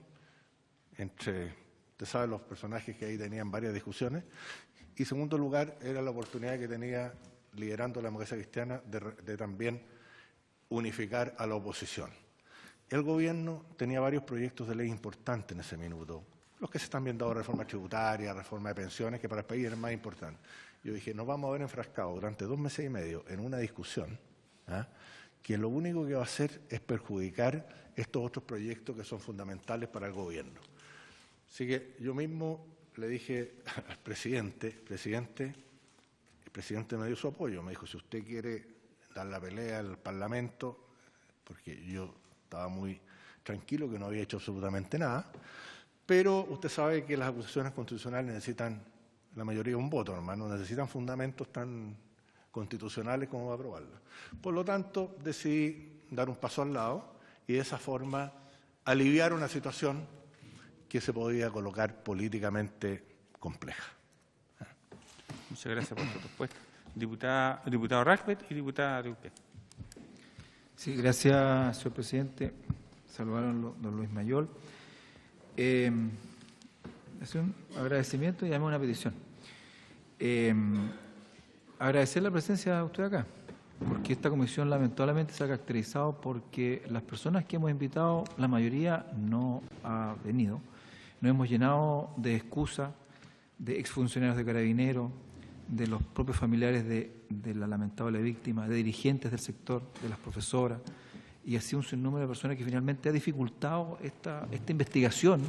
[SPEAKER 5] entre, usted sabe, los personajes que ahí tenían varias discusiones. Y en segundo lugar, era la oportunidad que tenía, liderando la Democracia Cristiana, de también unificar a la oposición. El gobierno tenía varios proyectos de ley importantes en ese minuto, los que se están viendo ahora, reforma tributaria, reforma de pensiones, que para el país eran más importantes. Yo dije, nos vamos a ver enfrascados durante 2 meses y medio en una discusión, que lo único que va a hacer es perjudicar estos otros proyectos que son fundamentales para el gobierno. Así que yo mismo le dije al presidente, el presidente me dio su apoyo, me dijo, si usted quiere dar la pelea al Parlamento, porque yo estaba muy tranquilo que no había hecho absolutamente nada, pero usted sabe que las acusaciones constitucionales necesitan la mayoría de un voto, hermano, necesitan fundamentos tan constitucionales como para aprobarlas. Por lo tanto, decidí dar un paso al lado y de esa forma aliviar una situación que se podía colocar políticamente compleja.
[SPEAKER 2] Muchas gracias por su respuesta. Diputado Rajbet y diputada Reuque.
[SPEAKER 10] Sí, gracias, señor presidente. Saludaron don Luis Mayol. Es un agradecimiento y además una petición. Agradecer la presencia de usted acá, porque esta comisión lamentablemente se ha caracterizado porque las personas que hemos invitado, la mayoría no ha venido. Nos hemos llenado de excusas de exfuncionarios de Carabineros, de los propios familiares de la lamentable víctima, de dirigentes del sector, de las profesoras, y así un sinnúmero de personas que finalmente ha dificultado esta investigación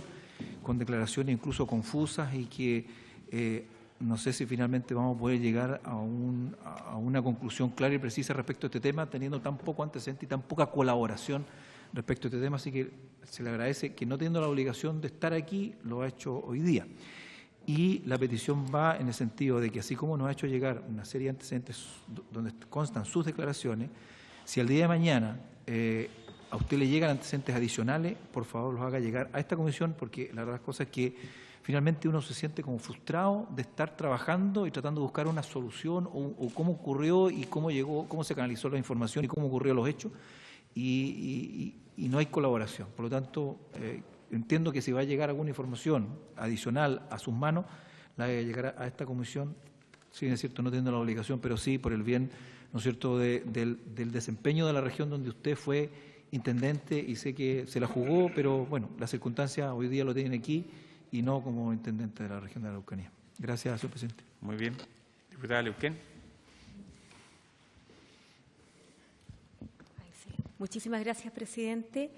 [SPEAKER 10] con declaraciones incluso confusas y que no sé si finalmente vamos a poder llegar a una conclusión clara y precisa respecto a este tema, teniendo tan poco antecedente y tan poca colaboración respecto a este tema. Así que se le agradece que, no teniendo la obligación de estar aquí, lo ha hecho hoy día. Y la petición va en el sentido de que, así como nos ha hecho llegar una serie de antecedentes donde constan sus declaraciones, si al día de mañana a usted le llegan antecedentes adicionales, por favor los haga llegar a esta comisión, porque la verdad cosa es que finalmente uno se siente como frustrado de estar trabajando y tratando de buscar una solución o cómo ocurrió y cómo llegó, cómo se canalizó la información y cómo ocurrieron los hechos, y no hay colaboración. Por lo tanto, entiendo que si va a llegar alguna información adicional a sus manos, la va a llegar a esta comisión, sí, es cierto, no teniendo la obligación, pero sí por el bien, ¿no es cierto?, del desempeño de la región donde usted fue intendente, y sé que se la jugó, pero bueno, las circunstancias hoy día lo tienen aquí y no como intendente de la región de la Araucanía. Gracias, señor presidente.
[SPEAKER 2] Muy bien. Diputada Leuquén.
[SPEAKER 11] Muchísimas gracias, presidente.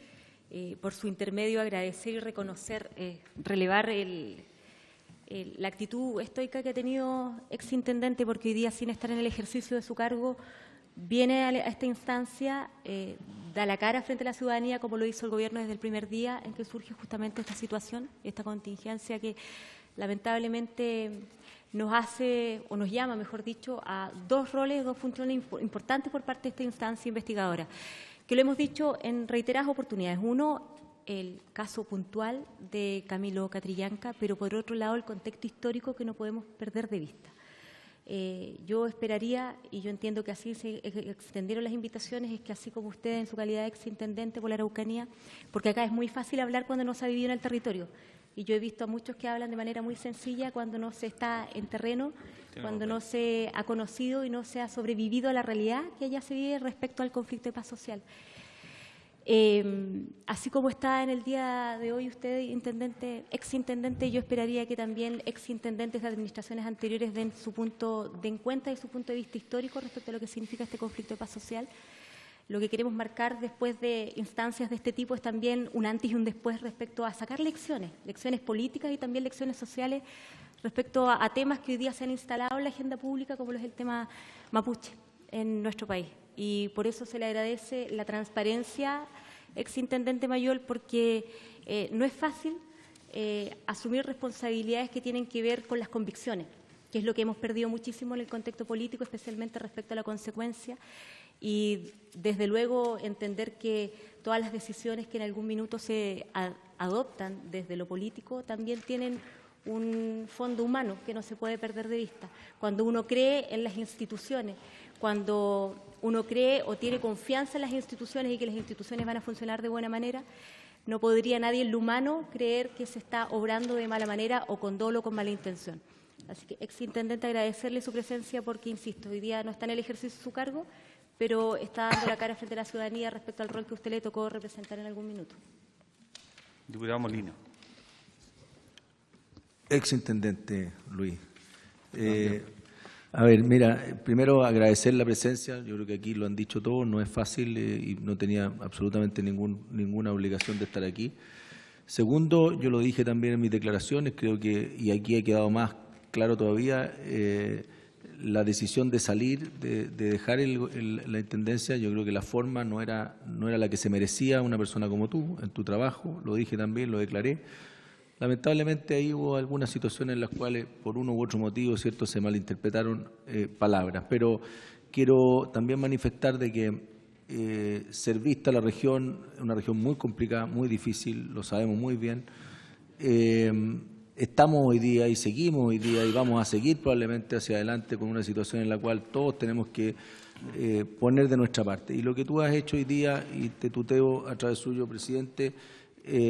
[SPEAKER 11] Por su intermedio, agradecer y reconocer, relevar la actitud estoica que ha tenido exintendente, porque hoy día, sin estar en el ejercicio de su cargo, viene a esta instancia, da la cara frente a la ciudadanía, como lo hizo el gobierno desde el primer día en que surge justamente esta situación, esta contingencia que lamentablemente nos hace, o nos llama, mejor dicho, a 2 roles, 2 funciones importantes por parte de esta instancia investigadora, que lo hemos dicho en reiteradas oportunidades. Uno, el caso puntual de Camilo Catrillanca, pero por otro lado el contexto histórico que no podemos perder de vista. Yo esperaría, y yo entiendo que así se extendieron las invitaciones, es que así como usted en su calidad de exintendente por la Araucanía, porque acá es muy fácil hablar cuando no se ha vivido en el territorio, y yo he visto a muchos que hablan de manera muy sencilla cuando no se está en terreno, cuando no se ha conocido y no se ha sobrevivido a la realidad que allá se vive respecto al conflicto de paz social. Así como está en el día de hoy usted, intendente, exintendente, yo esperaría que también exintendentes de administraciones anteriores den cuenta de su punto de vista histórico respecto a lo que significa este conflicto de paz social. Lo que queremos marcar después de instancias de este tipo es también un antes y un después respecto a sacar lecciones políticas y también lecciones sociales respecto a temas que hoy día se han instalado en la agenda pública, como lo es el tema mapuche en nuestro país. Y por eso se le agradece la transparencia, exintendente Mayol, porque no es fácil asumir responsabilidades que tienen que ver con las convicciones, que es lo que hemos perdido muchísimo en el contexto político, especialmente respecto a la consecuencia, y desde luego entender que todas las decisiones que en algún minuto se adoptan desde lo político también tienen un fondo humano que no se puede perder de vista. Cuando uno cree en las instituciones, cuando uno cree o tiene confianza en las instituciones y que las instituciones van a funcionar de buena manera, no podría nadie en lo humano creer que se está obrando de mala manera o con dolo o con mala intención. Así que, exintendente, agradecerle su presencia porque, insisto, hoy día no está en el ejercicio de su cargo, pero está dando la cara frente a la ciudadanía respecto al rol que a usted le tocó representar en algún minuto.
[SPEAKER 2] Diputado Molina.
[SPEAKER 12] Exintendente Luis. A ver, mira, primero agradecer la presencia, yo creo que aquí lo han dicho todos, no es fácil y no tenía absolutamente ninguna obligación de estar aquí. Segundo, yo lo dije también en mis declaraciones, creo que, y aquí ha quedado más claro todavía, la decisión de salir, de dejar la intendencia, yo creo que la forma no era la que se merecía una persona como tú, en tu trabajo, lo dije también, lo declaré. Lamentablemente ahí hubo algunas situaciones en las cuales por uno u otro motivo, ¿cierto?, se malinterpretaron palabras, pero quiero también manifestar de que ser vista la región, una región muy complicada, muy difícil, lo sabemos muy bien. Estamos hoy día y seguimos hoy día y vamos a seguir probablemente hacia adelante con una situación en la cual todos tenemos que poner de nuestra parte. Y lo que tú has hecho hoy día, y te tuteo a través suyo, presidente,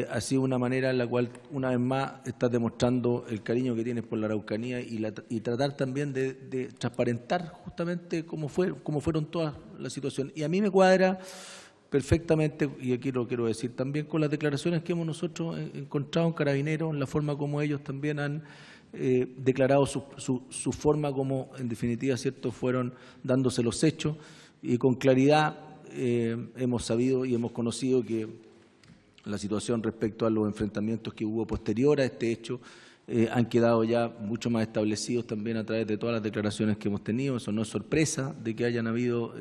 [SPEAKER 12] ha sido una manera en la cual, una vez más, estás demostrando el cariño que tienes por la Araucanía y tratar también de transparentar justamente cómo fueron todas las situaciones. Y a mí me cuadra perfectamente, y aquí lo quiero decir también, con las declaraciones que hemos nosotros encontrado en Carabineros, en la forma como ellos también han declarado su forma como, en definitiva, ¿cierto?, fueron dándose los hechos, y con claridad hemos sabido y hemos conocido que la situación respecto a los enfrentamientos que hubo posterior a este hecho han quedado ya mucho más establecidos también a través de todas las declaraciones que hemos tenido. Eso no es sorpresa de que hayan habido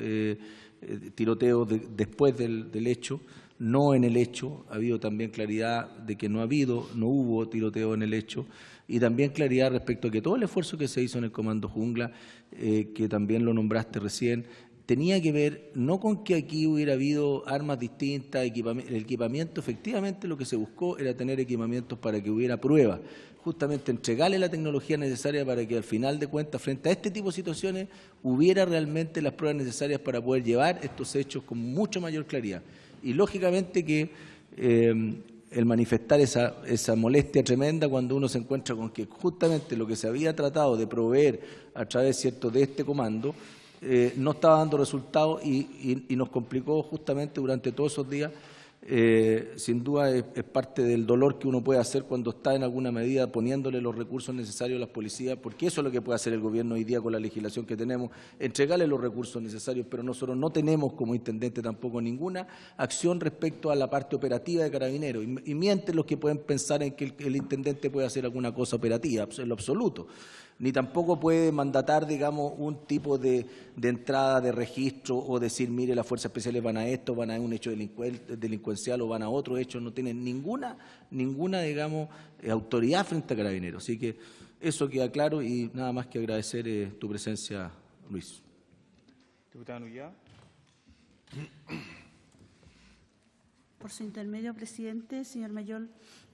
[SPEAKER 12] tiroteos después del hecho, no en el hecho. Ha habido también claridad de que no hubo tiroteo en el hecho, y también claridad respecto a que todo el esfuerzo que se hizo en el Comando Jungla, que también lo nombraste recién, tenía que ver no con que aquí hubiera habido armas distintas, el equipamiento, efectivamente lo que se buscó era tener equipamientos para que hubiera pruebas, justamente entregarle la tecnología necesaria para que al final de cuentas, frente a este tipo de situaciones, hubiera realmente las pruebas necesarias para poder llevar estos hechos con mucho mayor claridad. Y lógicamente que el manifestar esa molestia tremenda cuando uno se encuentra con que justamente lo que se había tratado de proveer a través, ¿cierto?, de este comando, no estaba dando resultados y nos complicó justamente durante todos esos días. Sin duda es parte del dolor que uno puede hacer cuando está en alguna medida poniéndole los recursos necesarios a las policías, porque eso es lo que puede hacer el gobierno hoy día con la legislación que tenemos, entregarle los recursos necesarios, pero nosotros no tenemos como intendente tampoco ninguna acción respecto a la parte operativa de Carabineros, y mienten los que pueden pensar en que el intendente puede hacer alguna cosa operativa, en lo absoluto. Ni tampoco puede mandatar, digamos, un tipo de entrada de registro o decir, mire, las fuerzas especiales van a esto, van a un hecho delincuencial o van a otro hecho. No tienen ninguna, digamos, autoridad frente a Carabineros. Así que eso queda claro, y nada más que agradecer tu presencia, Luis.
[SPEAKER 2] Diputada Nullá.
[SPEAKER 7] Por su intermedio, presidente, señor Mayor,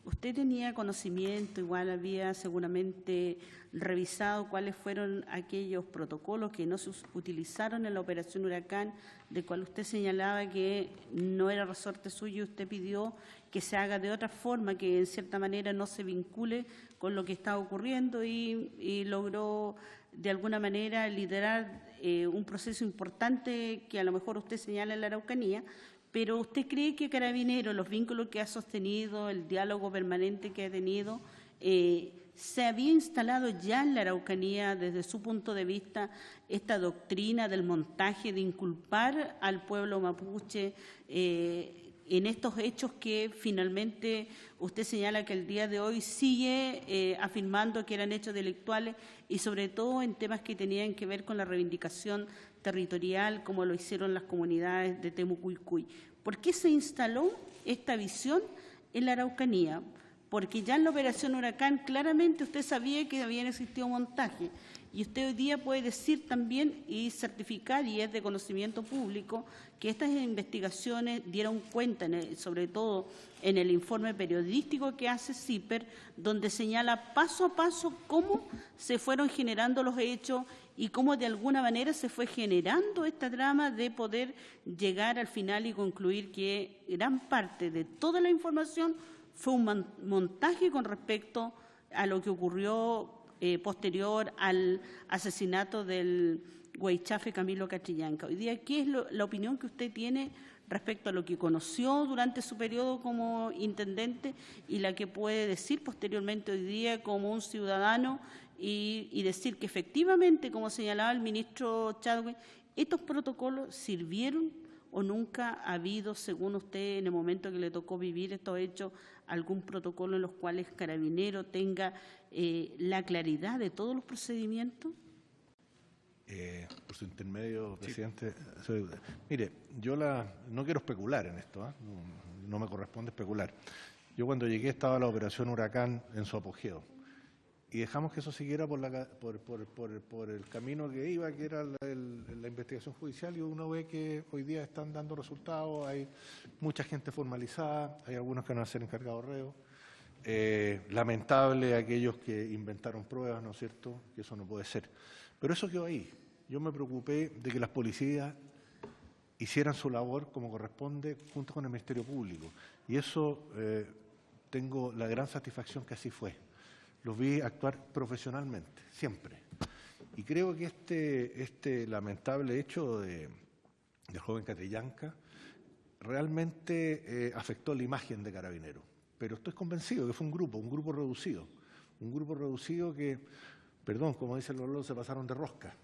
[SPEAKER 7] usted tenía conocimiento, igual había seguramente revisado cuáles fueron aquellos protocolos que no se utilizaron en la operación Huracán, de cual usted señalaba que no era resorte suyo, usted pidió que se haga de otra forma, que en cierta manera no se vincule con lo que está ocurriendo y logró de alguna manera liderar un proceso importante que a lo mejor usted señala en la Araucanía. Pero ¿usted cree que Carabineros, los vínculos que ha sostenido, el diálogo permanente que ha tenido, se había instalado ya en la Araucanía desde su punto de vista esta doctrina del montaje, de inculpar al pueblo mapuche en estos hechos que finalmente usted señala que el día de hoy sigue afirmando que eran hechos delictuales y sobre todo en temas que tenían que ver con la reivindicación territorial, como lo hicieron las comunidades de Temucuicui? ¿Por qué se instaló esta visión en la Araucanía? Porque ya en la operación Huracán claramente usted sabía que habían existido montaje y usted hoy día puede decir también y certificar, y es de conocimiento público, que estas investigaciones dieron cuenta, sobre todo en el informe periodístico que hace CIPER, donde señala paso a paso cómo se fueron generando los hechos y cómo de alguna manera se fue generando esta trama de poder llegar al final y concluir que gran parte de toda la información fue un montaje con respecto a lo que ocurrió posterior al asesinato del Huaychafe Camilo Catrillanca. Hoy día, ¿qué es la opinión que usted tiene respecto a lo que conoció durante su periodo como intendente y la que puede decir posteriormente hoy día como un ciudadano y decir que efectivamente, como señalaba el ministro Chadwick, estos protocolos sirvieron o nunca ha habido, según usted, en el momento que le tocó vivir estos hechos, algún protocolo en los cuales Carabinero tenga la claridad de todos los procedimientos?
[SPEAKER 5] Por su intermedio, presidente. Sí. Mire, yo no quiero especular en esto, no me corresponde especular. Yo cuando llegué estaba la operación Huracán en su apogeo y dejamos que eso siguiera por el camino que iba, que era la investigación judicial, y uno ve que hoy día están dando resultados, hay mucha gente formalizada, hay algunos que no han sido encargados reos. Lamentable aquellos que inventaron pruebas, ¿no es cierto?, que eso no puede ser. Pero eso quedó ahí. Yo me preocupé de que las policías hicieran su labor como corresponde junto con el Ministerio Público. Y eso tengo la gran satisfacción que así fue. Los vi actuar profesionalmente, siempre. Y creo que este lamentable hecho del joven Catrillanca realmente afectó la imagen de Carabineros. Pero estoy convencido que fue un grupo reducido que, perdón, como dicen los lolos, se pasaron de rosca.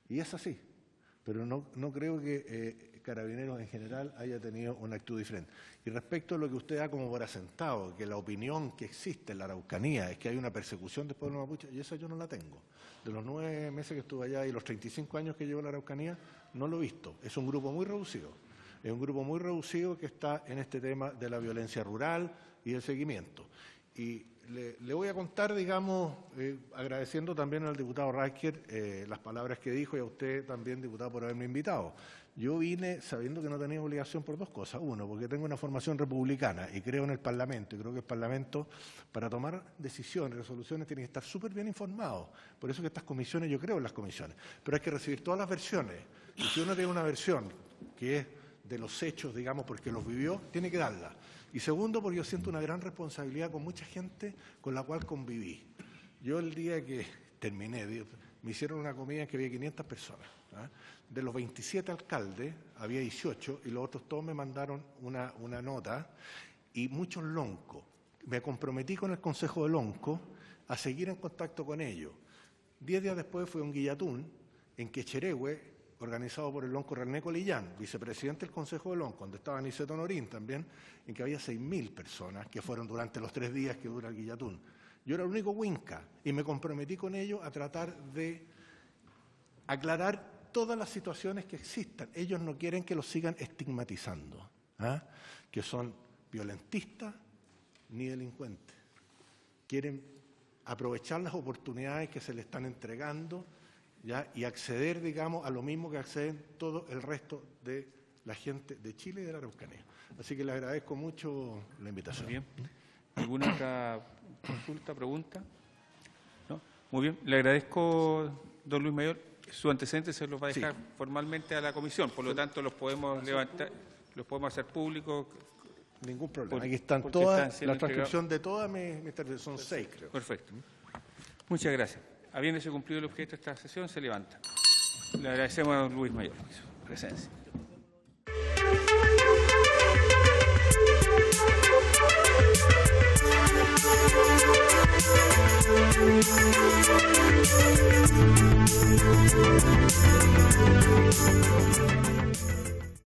[SPEAKER 5] Y es así, pero no creo que Carabineros en general haya tenido una actitud diferente. Y respecto a lo que usted da como por asentado, que la opinión que existe en la Araucanía es que hay una persecución del pueblo mapuche, y esa yo no la tengo. De los 9 meses que estuve allá y los 35 años que llevo en la Araucanía, no lo he visto. Es un grupo muy reducido. Es un grupo muy reducido que está en este tema de la violencia rural y del seguimiento. Y le voy a contar, digamos, agradeciendo también al diputado Reicher las palabras que dijo y a usted también, diputado, por haberme invitado. Yo vine sabiendo que no tenía obligación por dos cosas. Uno, porque tengo una formación republicana y creo en el Parlamento. Y creo que el Parlamento, para tomar decisiones, resoluciones, tiene que estar súper bien informado. Por eso que estas comisiones, yo creo en las comisiones. Pero hay que recibir todas las versiones. Y si uno tiene una versión que es de los hechos, digamos, porque los vivió, tiene que darla. Y segundo, porque yo siento una gran responsabilidad con mucha gente con la cual conviví. Yo el día que terminé, me hicieron una comida en que había 500 personas. De los 27 alcaldes, había 18 y los otros todos me mandaron una nota y muchos loncos. Me comprometí con el Consejo de Lonco a seguir en contacto con ellos. 10 días después fue un guillatún en Quecherehue, organizado por el lonco René Colillán, vicepresidente del Consejo de Lonco, donde estaba Niceto Norín también, en que había 6.000 personas que fueron durante los 3 días que dura el guillatún. Yo era el único huinca y me comprometí con ellos a tratar de aclarar todas las situaciones que existan. Ellos no quieren que los sigan estigmatizando, que son violentistas ni delincuentes. Quieren aprovechar las oportunidades que se les están entregando, ¿ya? Y acceder, digamos, a lo mismo que acceden todo el resto de la gente de Chile y de la Araucanía. Así que les agradezco mucho la invitación.
[SPEAKER 2] Muy bien. ¿Alguna otra consulta, pregunta? ¿No? Muy bien. Le agradezco, don Luis Mayor. Su antecedente se los va a dejar formalmente a la comisión, por lo tanto los podemos levantar, los podemos hacer públicos.
[SPEAKER 5] Ningún problema. Aquí están todas, la transcripción de todas mis intervenciones, son 6 creo.
[SPEAKER 2] Perfecto. Muchas gracias. Habiéndose cumplido el objeto de esta sesión, se levanta. Le agradecemos a don Luis Mayor su presencia.